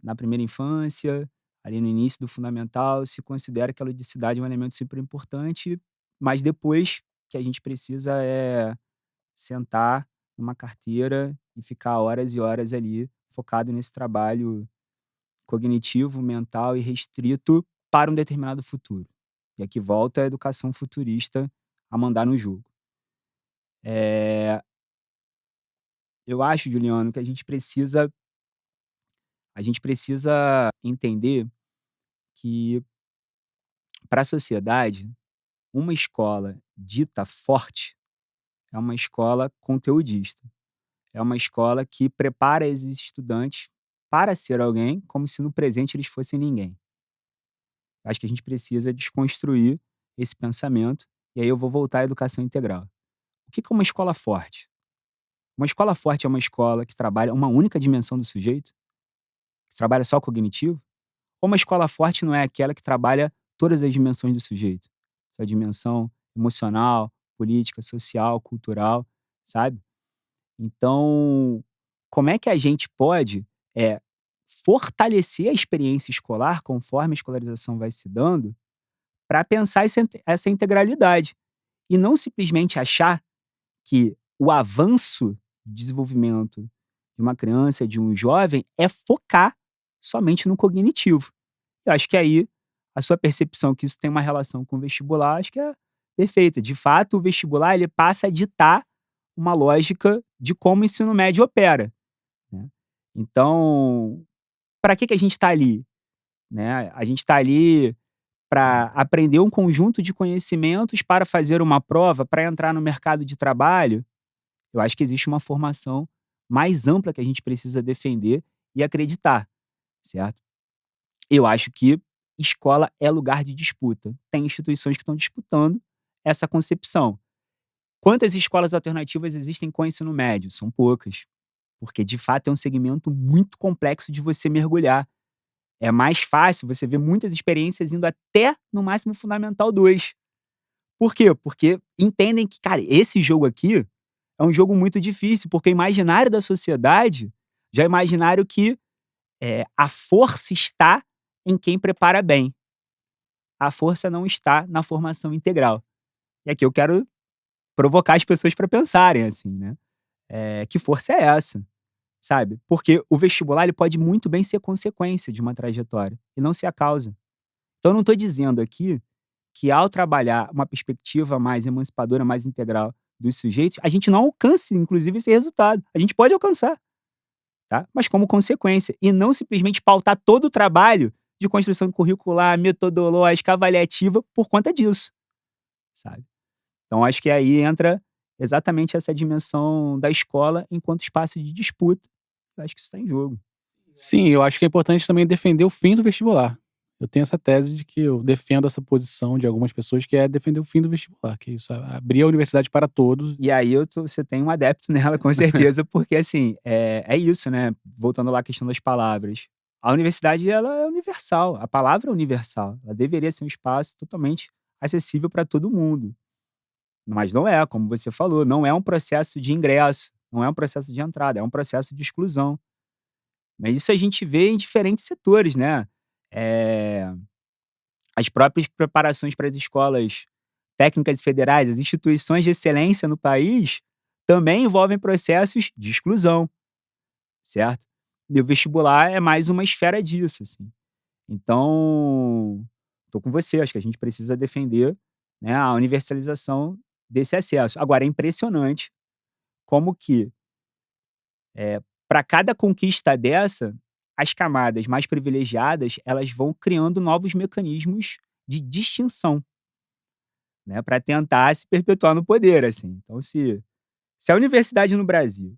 na primeira infância, ali no início do fundamental, se considera que a ludicidade é um elemento super importante, mas depois que a gente precisa é sentar numa carteira e ficar horas e horas ali focado nesse trabalho cognitivo, mental e restrito para um determinado futuro. E aqui volta a educação futurista a mandar no jogo. Eh, eu acho, Juliano, que a gente precisa entender que para a sociedade, uma escola dita forte é uma escola conteudista. É uma escola que prepara esses estudantes para ser alguém, como se no presente eles fossem ninguém. Acho que a gente precisa desconstruir esse pensamento, e aí eu vou voltar à educação integral. O que é uma escola forte? Uma escola forte é uma escola que trabalha uma única dimensão do sujeito, que trabalha só o cognitivo? Ou uma escola forte não é aquela que trabalha todas as dimensões do sujeito? Sua dimensão emocional, política, social, cultural, sabe? Então, como é que a gente pode fortalecer a experiência escolar conforme a escolarização vai se dando para pensar essa integralidade e não simplesmente achar que o avanço do desenvolvimento de uma criança, de um jovem, é focar somente no cognitivo. Eu acho que aí a sua percepção que isso tem uma relação com o vestibular, acho que é perfeita. De fato, o vestibular ele passa a ditar uma lógica de como o ensino médio opera, né. Então, para que a gente está ali, né? A gente está ali para aprender um conjunto de conhecimentos para fazer uma prova, para entrar no mercado de trabalho. Eu acho que existe uma formação mais ampla que a gente precisa defender e acreditar, certo? Eu acho que escola é lugar de disputa. Tem instituições que estão disputando essa concepção. Quantas escolas alternativas existem com ensino médio? São poucas, porque de fato é um segmento muito complexo de você mergulhar. É mais fácil você ver muitas experiências indo até, no máximo, Fundamental 2. Por quê? Porque entendem que, cara, esse jogo aqui é um jogo muito difícil, porque o imaginário da sociedade já é imaginário que a força está em quem prepara bem. A força não está na formação integral. E aqui eu quero provocar as pessoas para pensarem assim, né? Que força é essa? Sabe? Porque o vestibular ele pode muito bem ser consequência de uma trajetória e não ser a causa. Então eu não estou dizendo aqui que ao trabalhar uma perspectiva mais emancipadora, mais integral dos sujeitos, a gente não alcance, inclusive, esse resultado. A gente pode alcançar, tá? Mas como consequência. E não simplesmente pautar todo o trabalho de construção curricular, metodológica, avaliativa por conta disso, sabe? Então acho que aí entra exatamente essa dimensão da escola enquanto espaço de disputa. Eu acho que isso está em jogo. Sim, eu acho que é importante também defender o fim do vestibular. Eu tenho essa tese de que eu defendo essa posição de algumas pessoas que é defender o fim do vestibular, que é isso, abrir a universidade para todos. E aí você tem um adepto nela, com certeza, porque assim, é isso, né? Voltando lá à questão das palavras. A universidade, ela é universal, a palavra é universal. Ela deveria ser um espaço totalmente acessível para todo mundo. Mas não é, como você falou, não é um processo de ingresso, não é um processo de entrada, é um processo de exclusão. Mas isso a gente vê em diferentes setores, né? Eh, as próprias preparações para as escolas técnicas e federais, as instituições de excelência no país, também envolvem processos de exclusão, certo? E o vestibular é mais uma esfera disso, assim. Então, tô com você, acho que a gente precisa defender, né, a universalização desse acesso. Agora é impressionante como que, para cada conquista dessa, as camadas mais privilegiadas, elas vão criando novos mecanismos de distinção, né, para tentar se perpetuar no poder, assim. Então se a universidade no Brasil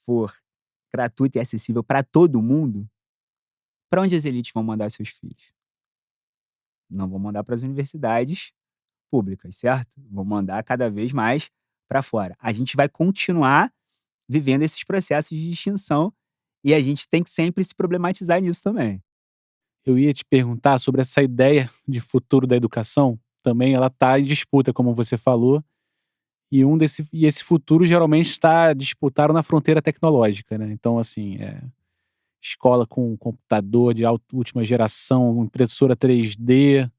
for gratuita e acessível para todo mundo, para onde as elites vão mandar seus filhos? Não vão mandar para as universidades públicas, certo? Vão mandar cada vez mais para fora. A gente vai continuar vivendo esses processos de extinção e a gente tem que sempre se problematizar nisso também. Eu ia te perguntar sobre essa ideia de futuro da educação. Também ela está em disputa, como você falou. E esse futuro geralmente está disputado na fronteira tecnológica, né? Então, assim, escola com computador de última geração, impressora 3D,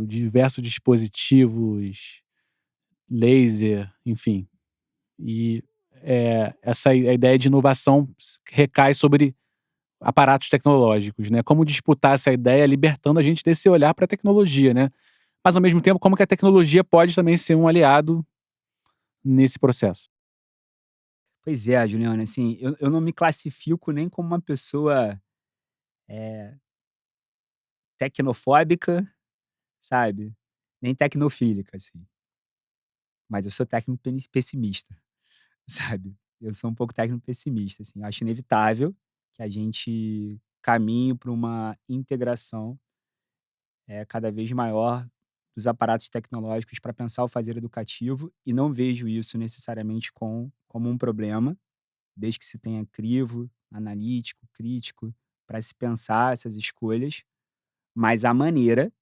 diversos dispositivos, laser, enfim. E a ideia de inovação recai sobre aparatos tecnológicos, né? Como disputar essa ideia libertando a gente desse olhar para a tecnologia, né? Mas, ao mesmo tempo, como que a tecnologia pode também ser um aliado nesse processo? Pois é, Juliana, assim, eu não me classifico nem como uma pessoa, eh, tecnofóbica, sabe, nem tecnofílica, assim. Mas eu sou técnico pessimista, sabe. Eu sou um pouco técnico pessimista, assim. Acho inevitável que a gente caminhe para uma integração, cada vez maior dos aparatos tecnológicos para pensar o fazer educativo e não vejo isso necessariamente como um problema, desde que se tenha crivo, analítico, crítico, para se pensar essas escolhas, mas a maneira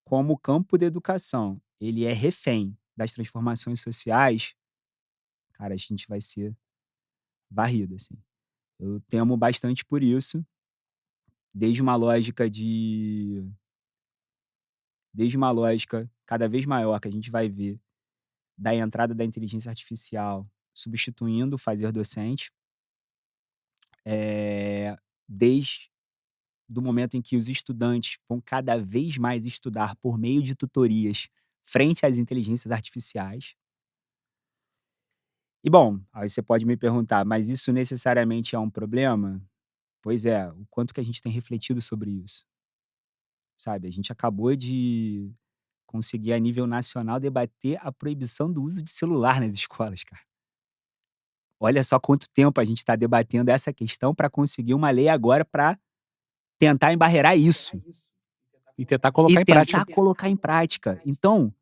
como o campo da educação, ele é refém das transformações sociais, cara, a gente vai ser varrido, assim. Eu temo bastante por isso, desde uma lógica de desde uma lógica cada vez maior que a gente vai ver da entrada da inteligência artificial substituindo o fazer docente, desde do momento em que os estudantes vão cada vez mais estudar por meio de tutorias frente às inteligências artificiais. E bom, aí você pode me perguntar: "Mas isso necessariamente é um problema?" Pois é, o quanto que a gente tem refletido sobre isso, sabe? A gente acabou de conseguir a nível nacional debater a proibição do uso de celular nas escolas, cara. Olha só quanto tempo a gente está debatendo essa questão para conseguir uma lei agora para tentar embarrear isso E tentar e colocar em prática. tentar colocar em prática. Então,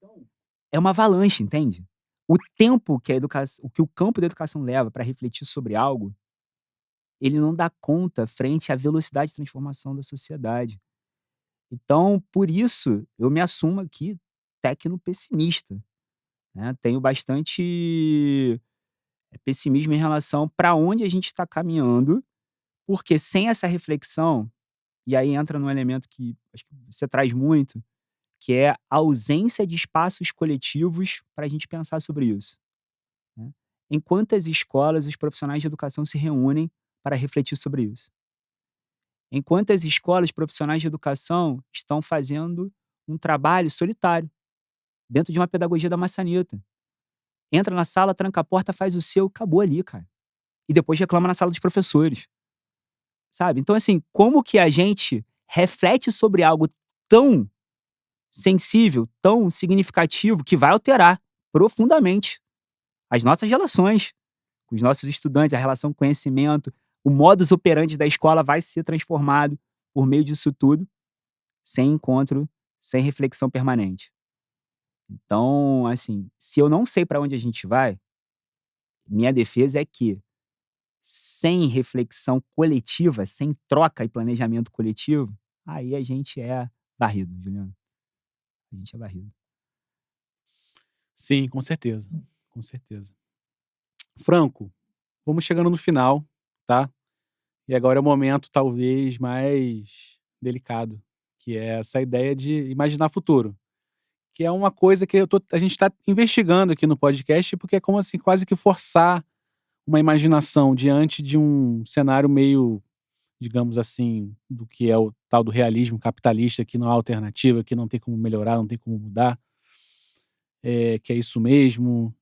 é uma avalanche, entende? O tempo que a educação, o que o campo da educação leva para refletir sobre algo, ele não dá conta frente à velocidade de transformação da sociedade. Então, por isso, eu me assumo aqui tecno-pessimista, né? Tenho bastante pessimismo em relação para onde a gente está caminhando, porque sem essa reflexão, e aí entra num elemento que acho que você traz muito, que é a ausência de espaços coletivos para a gente pensar sobre isso, né. Em quantas escolas os profissionais de educação se reúnem para refletir sobre isso? Em quantas escolas profissionais de educação estão fazendo um trabalho solitário, dentro de uma pedagogia da maçaneta? Entra na sala, tranca a porta, faz o seu, acabou ali, cara. E depois reclama na sala dos professores, sabe? Então, assim, como que a gente reflete sobre algo tão sensível, tão significativo, que vai alterar profundamente as nossas relações com os nossos estudantes, a relação com o conhecimento, o modus operandi da escola vai ser transformado por meio disso tudo, sem encontro, sem reflexão permanente. Então, assim, se eu não sei para onde a gente vai, minha defesa é que, sem reflexão coletiva, sem troca e planejamento coletivo, aí a gente é varrido, Juliano. A gente é varrido. Sim, com certeza. Com certeza. Franco, vamos chegando no final, tá? E agora é o momento talvez mais delicado, que é essa ideia de imaginar futuro, que é uma coisa que a gente está investigando aqui no podcast, porque é como assim, quase que forçar uma imaginação diante de um cenário meio digamos assim, do que é o tal do realismo capitalista, que não há alternativa, que não tem como melhorar, não tem como mudar, que é isso mesmo,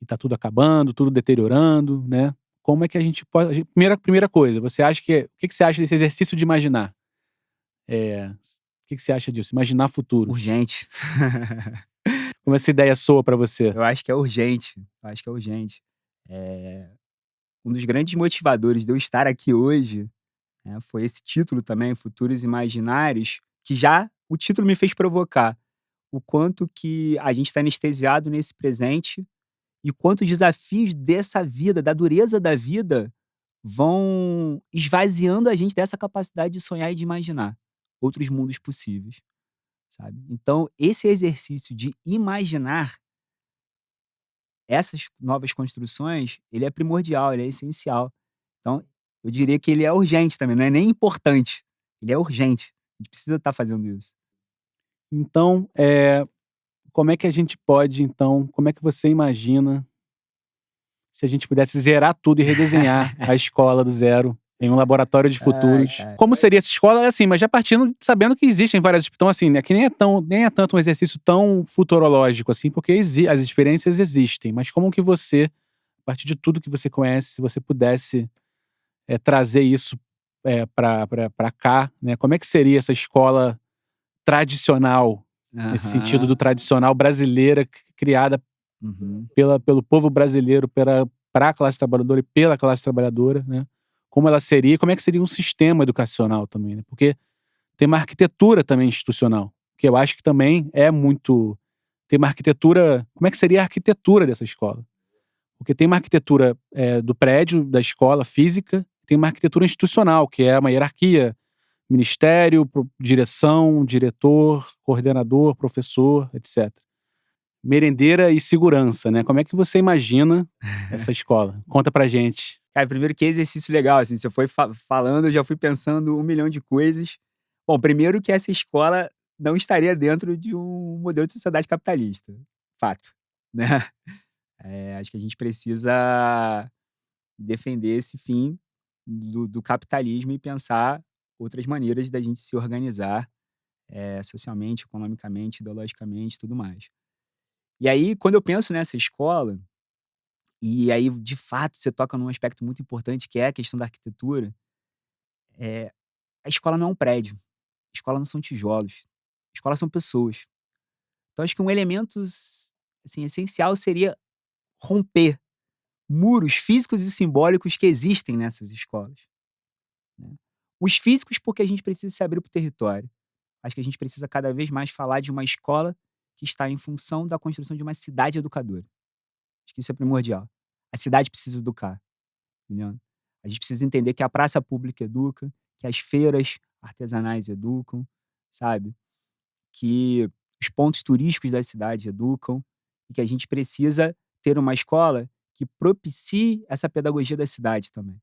e tá tudo acabando, tudo deteriorando, né? Como é que a gente pode. Primeira coisa, você acha que. O que que você acha desse exercício de imaginar? O que que você acha disso? Imaginar futuros. Urgente. Como essa ideia soa pra você? Eu acho que é urgente. Eu acho que é urgente. Um dos grandes motivadores de eu estar aqui hoje, né, foi esse título também, Futuros Imaginários, que já o título me fez provocar o quanto que a gente está anestesiado nesse presente e quantos desafios dessa vida, da dureza da vida, vão esvaziando a gente dessa capacidade de sonhar e de imaginar outros mundos possíveis, sabe? Então, esse exercício de imaginar essas novas construções, ele é primordial, ele é essencial. Então, eu diria que ele é urgente também, não é nem importante, ele é urgente. A gente precisa estar fazendo isso. Então, como é que a gente pode, então, como é que você imagina se a gente pudesse zerar tudo e redesenhar a escola do zero em um laboratório de Ai, futuros? cara. Como seria essa escola? Assim, mas já partindo sabendo que existem várias. Então, assim, né, que nem é tanto um exercício tão futurológico, assim, porque as experiências existem. Mas como que você, a partir de tudo que você conhece, se você pudesse trazer isso para cá, né? Como é que seria essa escola tradicional, nesse sentido do Aham. tradicional brasileira, criada Uhum. pelo povo brasileiro, para a classe trabalhadora e pela classe trabalhadora, né? Como ela seria, como é que seria um sistema educacional também, né? Porque tem uma arquitetura também institucional, que eu acho que também é muito. Tem uma arquitetura. Como é que seria a arquitetura dessa escola? Porque tem uma arquitetura do prédio, da escola física, tem uma arquitetura institucional, que é uma hierarquia. Ministério, direção, diretor, coordenador, professor, etc. Merendeira e segurança, né? Como é que você imagina essa escola? Conta pra gente. Cara, primeiro que exercício legal, assim, você foi falando, eu já fui pensando 1 milhão de coisas. Bom, primeiro que essa escola não estaria dentro de um modelo de sociedade capitalista, fato, né. Acho que a gente precisa defender esse fim do capitalismo e pensar outras maneiras da gente se organizar, socialmente, economicamente, ideologicamente e tudo mais. E aí, quando eu penso nessa escola, e aí de fato você toca num aspecto muito importante que é a questão da arquitetura, eh, a escola não é um prédio, a escola não são tijolos, a escola são pessoas. Então acho que um elemento assim, essencial seria romper muros físicos e simbólicos que existem nessas escolas, né. Os físicos, porque a gente precisa se abrir para o território. Acho que a gente precisa cada vez mais falar de uma escola que está em função da construção de uma cidade educadora. Acho que isso é primordial. A cidade precisa educar, entendeu? A gente precisa entender que a praça pública educa, que as feiras artesanais educam, sabe? Que os pontos turísticos da cidade educam e que a gente precisa ter uma escola que propicie essa pedagogia da cidade também,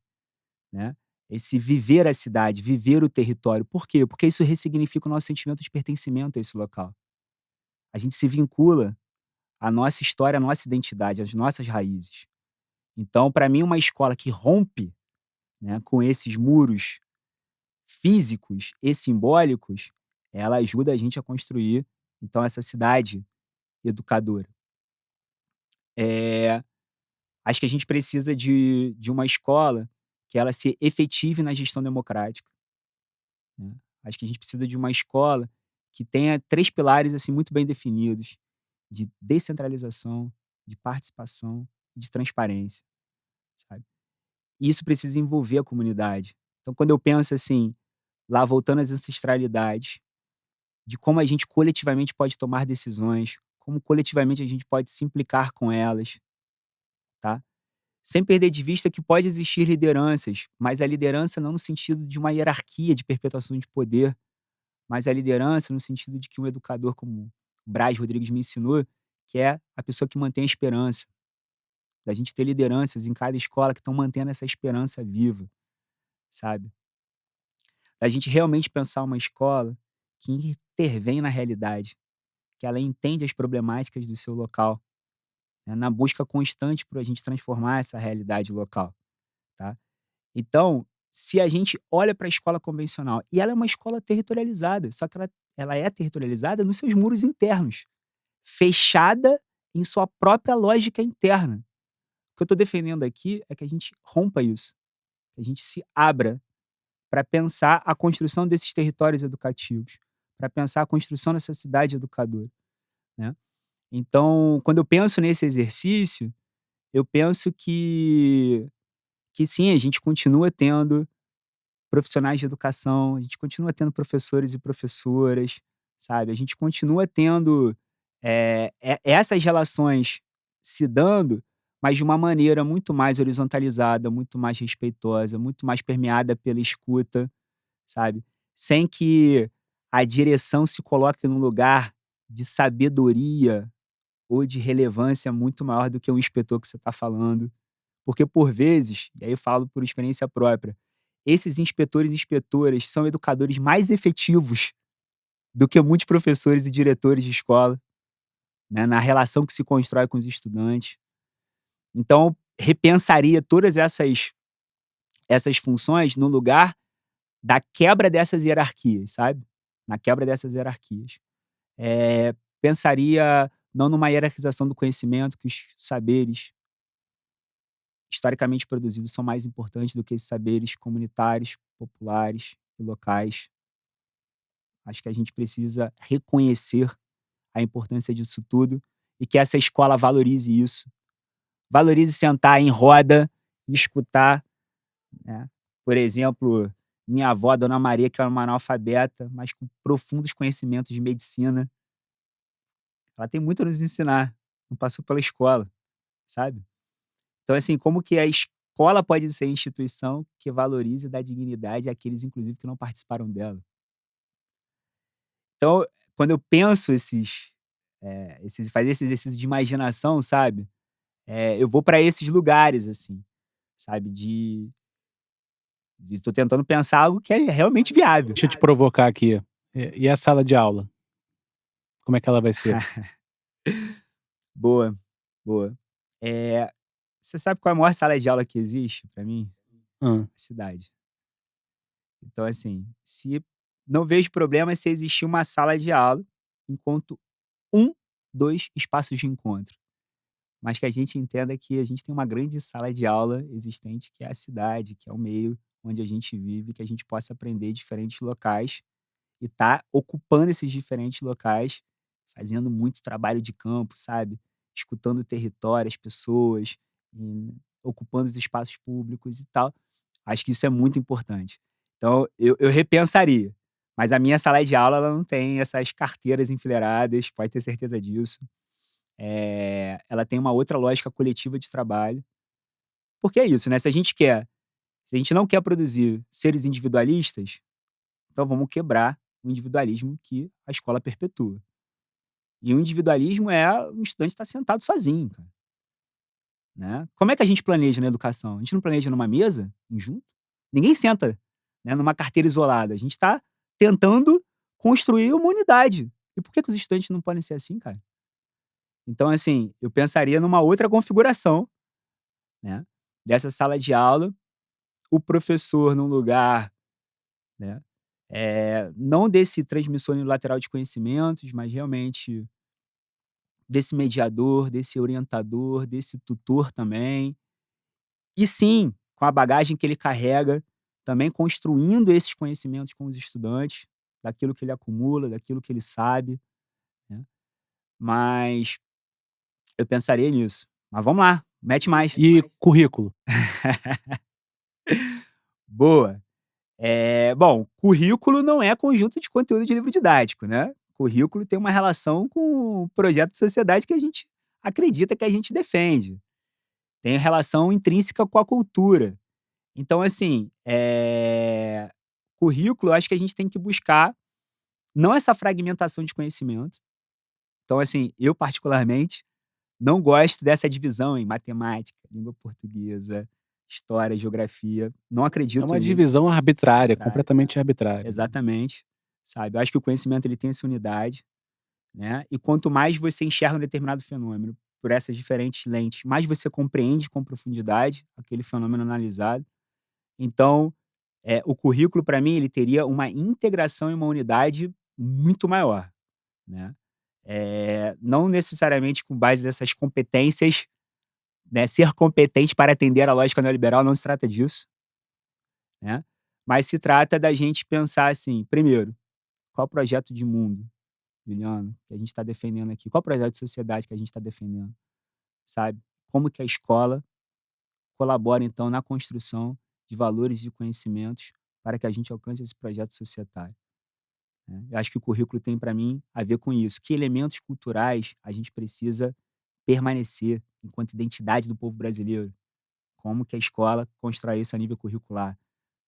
né? Esse viver a cidade, viver o território. Por quê? Porque isso ressignifica o nosso sentimento de pertencimento a esse local. A gente se vincula à nossa história, à nossa identidade, às nossas raízes. Então, para mim, uma escola que rompe, né, com esses muros físicos e simbólicos, ela ajuda a gente a construir, então, essa cidade educadora. Eh, Acho que a gente precisa de uma escola que ela se efetive na gestão democrática, né. Acho que a gente precisa de uma escola que tenha 3 pilares, assim, muito bem definidos, de descentralização, de participação e de transparência, sabe. E isso precisa envolver a comunidade. Então, quando eu penso assim, lá voltando às ancestralidades, de como a gente coletivamente pode tomar decisões, como coletivamente a gente pode se implicar com elas, tá? Sem perder de vista que pode existir lideranças, mas a liderança não no sentido de uma hierarquia de perpetuação de poder, mas a liderança no sentido de que um educador como o Braz Rodrigues me ensinou, que é a pessoa que mantém a esperança. Da gente ter lideranças em cada escola que estão mantendo essa esperança viva, sabe? Da gente realmente pensar uma escola que intervém na realidade, que ela entende as problemáticas do seu local, né, na busca constante por a gente transformar essa realidade local, tá? Então, se a gente olha para a escola convencional, e ela é uma escola territorializada, só que ela é territorializada nos seus muros internos, fechada em sua própria lógica interna. O que eu estou defendendo aqui é que a gente rompa isso, que a gente se abra para pensar a construção desses territórios educativos, para pensar a construção dessa cidade educadora, né. Então, quando eu penso nesse exercício, eu penso que sim, a gente continua tendo profissionais de educação, a gente continua tendo professores e professoras, sabe, a gente continua tendo, essas relações se dando, mas de uma maneira muito mais horizontalizada, muito mais respeitosa, muito mais permeada pela escuta, sabe, sem que a direção se coloque num lugar de sabedoria ou de relevância muito maior do que o inspetor que você está falando. Porque por vezes, e aí eu falo por experiência própria, esses inspetores e inspetoras são educadores mais efetivos do que muitos professores e diretores de escola, né, na relação que se constrói com os estudantes. Então, repensaria todas essas funções no lugar da quebra dessas hierarquias, sabe? Na quebra dessas hierarquias. Pensaria não numa hierarquização do conhecimento, que os saberes historicamente produzidos são mais importantes do que esses saberes comunitários, populares e locais. Acho que a gente precisa reconhecer a importância disso tudo e que essa escola valorize isso. Valorize sentar em roda e escutar, né. Por exemplo, minha avó, Dona Maria, que era uma analfabeta, mas com profundos conhecimentos de medicina. Ela tem muito a nos ensinar, não passou pela escola, sabe. Então, assim, como que a escola pode ser instituição que valorize e dá dignidade àqueles, inclusive, que não participaram dela. Então, quando eu penso fazer esse exercício de imaginação, sabe, eu vou para esses lugares, assim, sabe, de tô tentando pensar algo que é realmente viável. Deixa eu te provocar aqui. E a sala de aula? Como é que ela vai ser? Boa, boa. Você sabe qual é a maior sala de aula que existe para mim? Hã. A cidade. Então, assim, se não vejo problema se existir uma sala de aula enquanto 1, 2 espaços de encontro. Mas que a gente entenda que a gente tem uma grande sala de aula existente, que é a cidade, que é o meio onde a gente vive, que a gente possa aprender diferentes locais e tá ocupando esses diferentes locais, fazendo muito trabalho de campo, sabe, escutando o território, as pessoas, e ocupando os espaços públicos e tal. Acho que isso é muito importante. Então eu repensaria, mas a minha sala de aula ela não tem essas carteiras enfileiradas, pode ter certeza disso. Ela tem uma outra lógica coletiva de trabalho, porque é isso, né, se a gente não quer produzir seres individualistas, então vamos quebrar o individualismo que a escola perpetua. E o individualismo é o estudante estar sentado sozinho, cara, né. Como é que a gente planeja na educação? A gente não planeja numa mesa, em junto? Ninguém senta, né, numa carteira isolada, a gente está tentando construir uma unidade. E por que que os estudantes não podem ser assim, cara? Então, assim, eu pensaria numa outra configuração, né, dessa sala de aula, o professor num lugar, né, não desse transmissor unilateral de conhecimentos, mas realmente desse mediador, desse orientador, desse tutor também. E sim, com a bagagem que ele carrega, também construindo esses conhecimentos com os estudantes, daquilo que ele acumula, daquilo que ele sabe, né. Mas eu pensaria nisso. Mas vamos lá, mete mais. E currículo? Boa. Bom, currículo não é conjunto de conteúdo de livro didático, né. Currículo tem uma relação com o projeto de sociedade que a gente acredita, que a gente defende. Tem relação intrínseca com a cultura. Então, assim, currículo, eu acho que a gente tem que buscar não essa fragmentação de conhecimento. Então, assim, eu particularmente não gosto dessa divisão em matemática, língua portuguesa, história, geografia. Não É acredito uma nisso. divisão arbitrária, Arbitrária. completamente arbitrária. Exatamente, sabe. Eu acho que o conhecimento ele tem essa unidade, né, e quanto mais você enxerga um determinado fenômeno por essas diferentes lentes, mais você compreende com profundidade aquele fenômeno analisado. Então, O currículo, para mim, ele teria uma integração em uma unidade muito maior, né. Não necessariamente com base nessas competências, né, ser competente para atender a lógica neoliberal, não se trata disso, né, mas se trata da gente pensar assim, primeiro, qual o projeto de mundo, Juliano, que a gente está defendendo aqui? Qual o projeto de sociedade que a gente está defendendo, sabe? Como que a escola colabora, então, na construção de valores e conhecimentos para que a gente alcance esse projeto societário, né? Eu acho que o currículo tem, para mim, a ver com isso. Que elementos culturais a gente precisa permanecer enquanto identidade do povo brasileiro? Como que a escola constrói isso a nível curricular,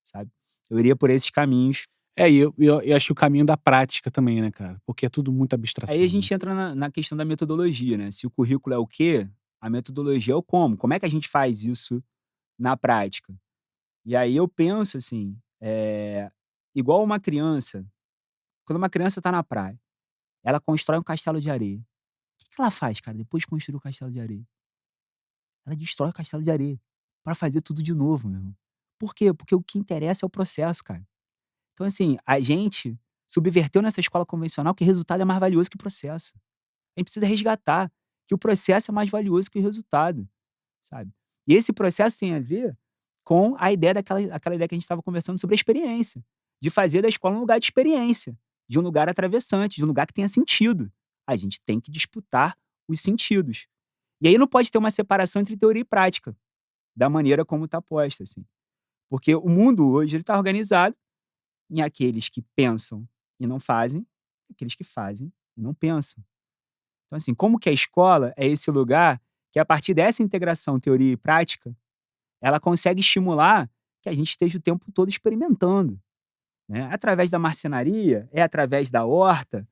sabe? Eu iria por esses caminhos. E eu acho que o caminho da prática também, né, cara? Porque é tudo muita Aí a abstração, né? gente entra na questão da metodologia, né? Se o currículo é o quê, a metodologia é o como. Como é que a gente faz isso na prática? E aí eu penso assim, igual uma criança, quando uma criança está na praia, ela constrói um castelo de areia. O que ela faz, cara, depois de construir o castelo de areia? Ela destrói o castelo de areia para fazer tudo de novo, meu irmão. Por quê? Porque o que interessa é o processo, cara. Então, assim, a gente subverteu nessa escola convencional que resultado é mais valioso que o processo. A gente precisa resgatar que o processo é mais valioso que o resultado, sabe. E esse processo tem a ver com a ideia aquela ideia que a gente estava conversando sobre a experiência, de fazer da escola um lugar de experiência, de um lugar atravessante, de um lugar que tenha sentido. A gente tem que disputar os sentidos. E aí não pode ter uma separação entre teoria e prática, da maneira como está posta, assim. Porque o mundo hoje ele está organizado em aqueles que pensam e não fazem, aqueles que fazem e não pensam. Então, assim, como que a escola é esse lugar que, a partir dessa integração teoria e prática, ela consegue estimular que a gente esteja o tempo todo experimentando, né? Através da marcenaria, é através da horta,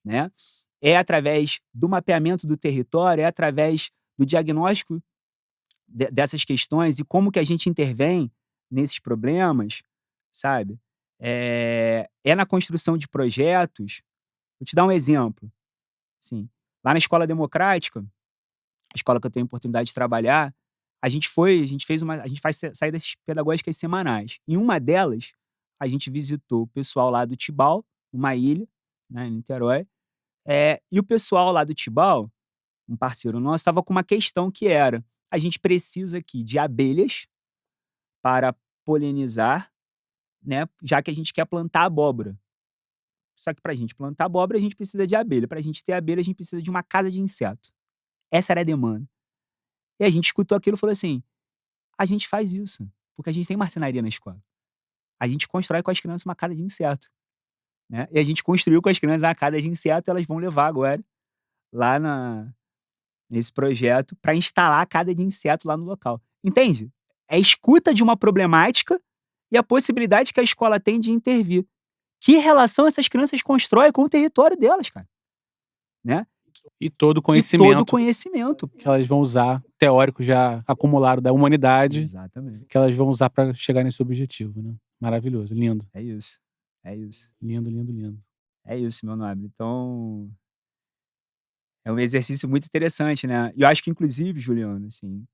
né? É através do mapeamento do território, é através do diagnóstico dessas questões e como que a gente intervém nesses problemas, sabe? É na construção de projetos. Vou te dar um exemplo, assim, lá na escola democrática, a escola que eu tenho oportunidade de trabalhar, a gente faz saídas pedagógicas semanais. Em uma delas, a gente visitou o pessoal lá do Tibau, uma ilha, né, em Niterói, e o pessoal lá do Tibau, um parceiro nosso, estava com uma questão que era: a gente precisa aqui de abelhas para polinizar, né, já que a gente quer plantar abóbora. Só que para a gente plantar abóbora, a gente precisa de abelha. Para a gente ter abelha, a gente precisa de uma casa de inseto. Essa era a demanda. E a gente escutou aquilo e falou assim: a gente faz isso, porque a gente tem marcenaria na escola. A gente constrói com as crianças uma casa de inseto, né. E a gente construiu com as crianças uma casa de inseto, elas vão levar agora lá nesse projeto para instalar a casa de inseto lá no local. Entende? É escuta de uma problemática e a possibilidade que a escola tem de intervir. Que relação essas crianças constroem com o território delas, cara, né. E todo o E todo o conhecimento conhecimento. que elas vão usar, teórico já acumulado da humanidade, Exatamente. que elas vão usar para chegar nesse objetivo, né? Maravilhoso, lindo. É isso. É isso. Lindo, lindo, lindo. É isso, meu nobre. Então, é um exercício muito interessante, né. E eu acho que inclusive, Juliano, assim,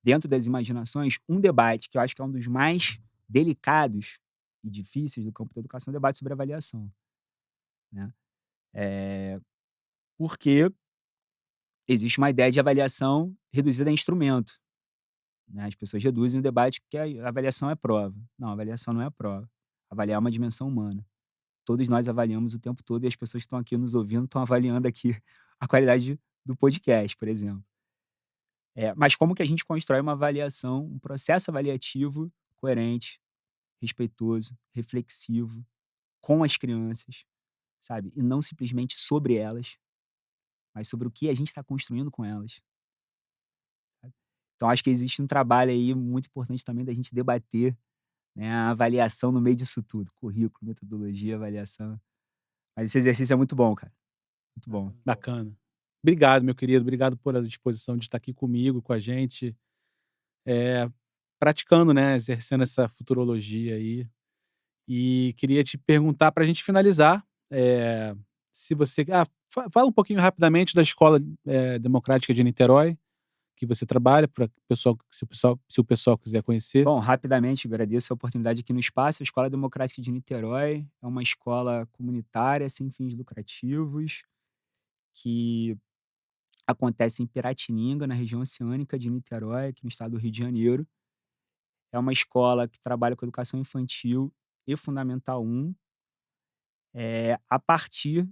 dentro das imaginações, um debate que eu acho que é um dos mais delicados e difíceis do campo da educação é o debate sobre avaliação, né. Eh, Porque existe uma ideia de avaliação reduzida a instrumento, né. As pessoas reduzem o debate porque a avaliação é prova. Não, a avaliação não é prova. Avaliar é uma dimensão humana. Todos nós avaliamos o tempo todo e as pessoas que estão aqui nos ouvindo estão avaliando aqui a qualidade do podcast, por exemplo. Mas como que a gente constrói uma avaliação, um processo avaliativo coerente, respeitoso, reflexivo, com as crianças, sabe? E não simplesmente sobre elas, mas sobre o que a gente está construindo com elas, sabe? Então acho que existe um trabalho aí muito importante também da gente debater, né, a avaliação no meio disso tudo, currículo, metodologia, avaliação. Mas esse exercício é muito bom, cara, muito bom. Bacana. Obrigado, meu querido. Obrigado por a disposição de estar aqui comigo, com a gente, eh, praticando, né, exercendo essa futurologia aí. E queria te perguntar para a gente finalizar, se você fala um pouquinho rapidamente da Escola, Democrática de Niterói, que você trabalha, para se o pessoal quiser conhecer. Bom, rapidamente, agradeço a oportunidade aqui no espaço. A Escola Democrática de Niterói é uma escola comunitária sem fins lucrativos que acontece em Piratininga, na região oceânica de Niterói, aqui no estado do Rio de Janeiro. É uma escola que trabalha com educação infantil e fundamental 1, a partir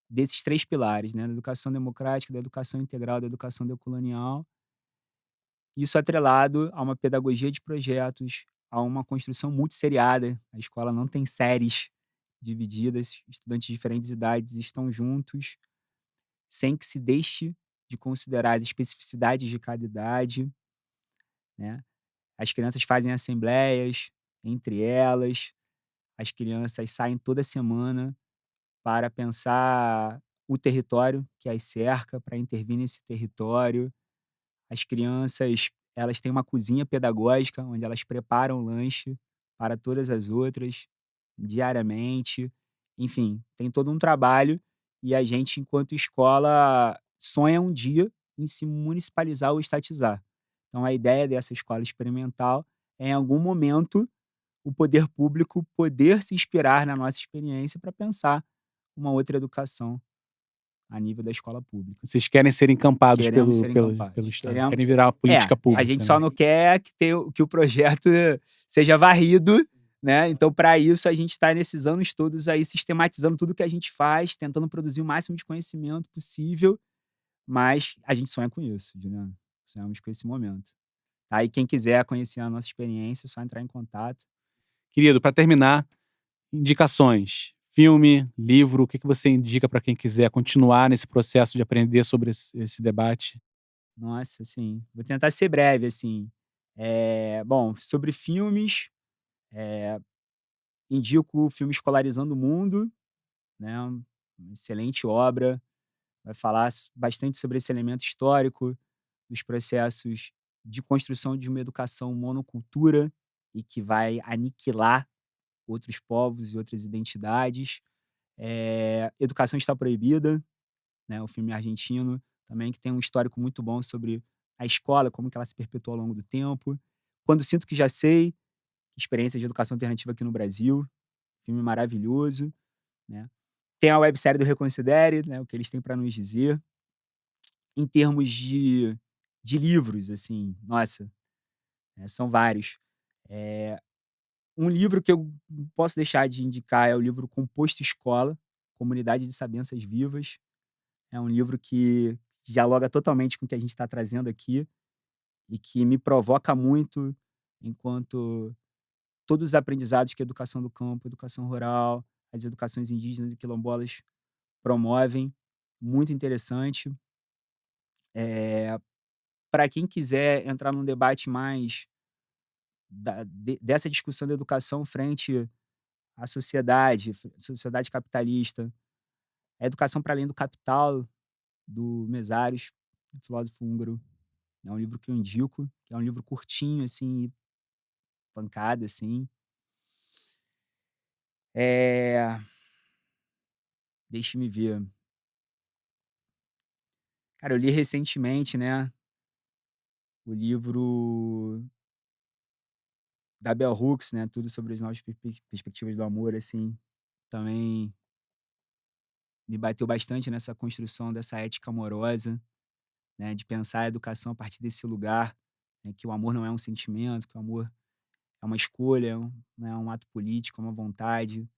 desses 3 pilares, né, da educação democrática, da educação integral, da educação decolonial. Isso atrelado a uma pedagogia de projetos, a uma construção multisseriada. A escola não tem séries divididas, estudantes de diferentes idades estão juntos, sem que se deixe de considerar as especificidades de cada idade, né. As crianças fazem assembleias entre elas, as crianças saem toda semana para pensar o território que as cerca, para intervir nesse território. As crianças, elas têm uma cozinha pedagógica, onde elas preparam o lanche para todas as outras, diariamente. Enfim, tem todo um trabalho e a gente, enquanto escola, sonha um dia em se municipalizar ou estatizar. Então a ideia dessa escola experimental é, em algum momento, o poder público poder se inspirar na nossa experiência para pensar uma outra educação a nível da escola pública. Vocês querem ser encampados Queremos ser pelo encampados. Estado, Queremos. querem virar uma política pública. A gente né? só não quer que o projeto seja varrido, né? Então, para isso, a gente está nesses anos todos aí sistematizando tudo que a gente faz, tentando produzir o máximo de conhecimento possível, mas a gente sonha com isso, Juliano. Sonhamos com esse momento. Tá? E quem quiser conhecer a nossa experiência, é só entrar em contato. Querido, para terminar, indicações. Filme, livro, o que você indica para quem quiser continuar nesse processo de aprender sobre esse debate? Nossa, assim, vou tentar ser breve, assim. Bom, sobre filmes, indico o filme Escolarizando o Mundo, né? Uma excelente obra. Vai falar bastante sobre esse elemento histórico, dos processos de construção de uma educação monocultura e que vai aniquilar outros povos e outras identidades. Educação Está Proibida, né, o filme argentino, também, que tem um histórico muito bom sobre a escola, como que ela se perpetuou ao longo do tempo. Quando Sinto Que Já Sei, experiência de educação alternativa aqui no Brasil, filme maravilhoso, né. Tem a websérie do Reconsidere, né, o que eles têm para nos dizer. Em termos de livros, assim, nossa, são vários. Um livro que eu não posso deixar de indicar é o livro Composto Escola, Comunidade de Sabenças Vivas. É um livro que dialoga totalmente com o que a gente está trazendo aqui e que me provoca muito enquanto todos os aprendizados que a educação do campo, a educação rural, as educações indígenas e quilombolas promovem. Muito interessante. Para quem quiser entrar num debate mais dessa discussão da educação frente à sociedade capitalista, a Educação para Além do Capital, do Mesários, do filósofo húngaro. É um livro que eu indico, que é um livro curtinho, assim, pancada, assim. Deixe-me ver. Cara, eu li recentemente, né, o livro da Bell Hooks, né, tudo sobre as novas perspectivas do amor, assim, também me bateu bastante nessa construção dessa ética amorosa, né, de pensar a educação a partir desse lugar, né, que o amor não é um sentimento, que o amor é uma escolha, não é um ato político, é uma vontade.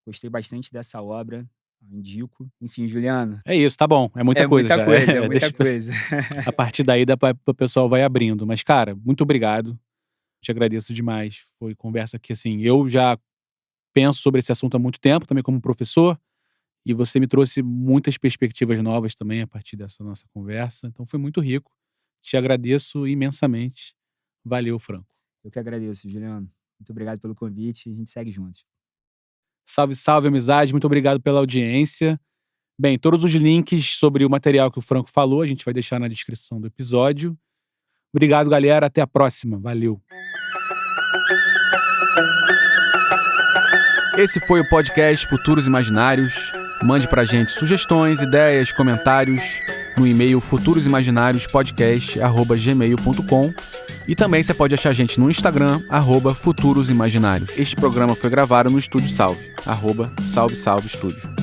Gostei bastante dessa obra, indico. Enfim, Juliano. É isso, tá bom. É muita coisa já. É muita Deixa coisa. A partir daí o pessoal vai abrindo. Mas, cara, muito obrigado. Te agradeço demais. Foi conversa que, assim, eu já penso sobre esse assunto há muito tempo, também como professor, e você me trouxe muitas perspectivas novas também a partir dessa nossa conversa. Então foi muito rico. Te agradeço imensamente. Valeu, Franco. Eu que agradeço, Juliano. Muito obrigado pelo convite e a gente segue juntos. Salve, salve, amizade. Muito obrigado pela audiência. Bem, todos os links sobre o material que o Franco falou, a gente vai deixar na descrição do episódio. Obrigado, galera. Até a próxima. Valeu. Esse foi o podcast Futuros Imaginários. Mande pra gente sugestões, ideias, comentários. no e-mail futurosimaginariospodcast@gmail.com e também você pode achar a gente no Instagram, @futurosimaginários. Este programa foi gravado no Estúdio Salve, @salve salve estúdio.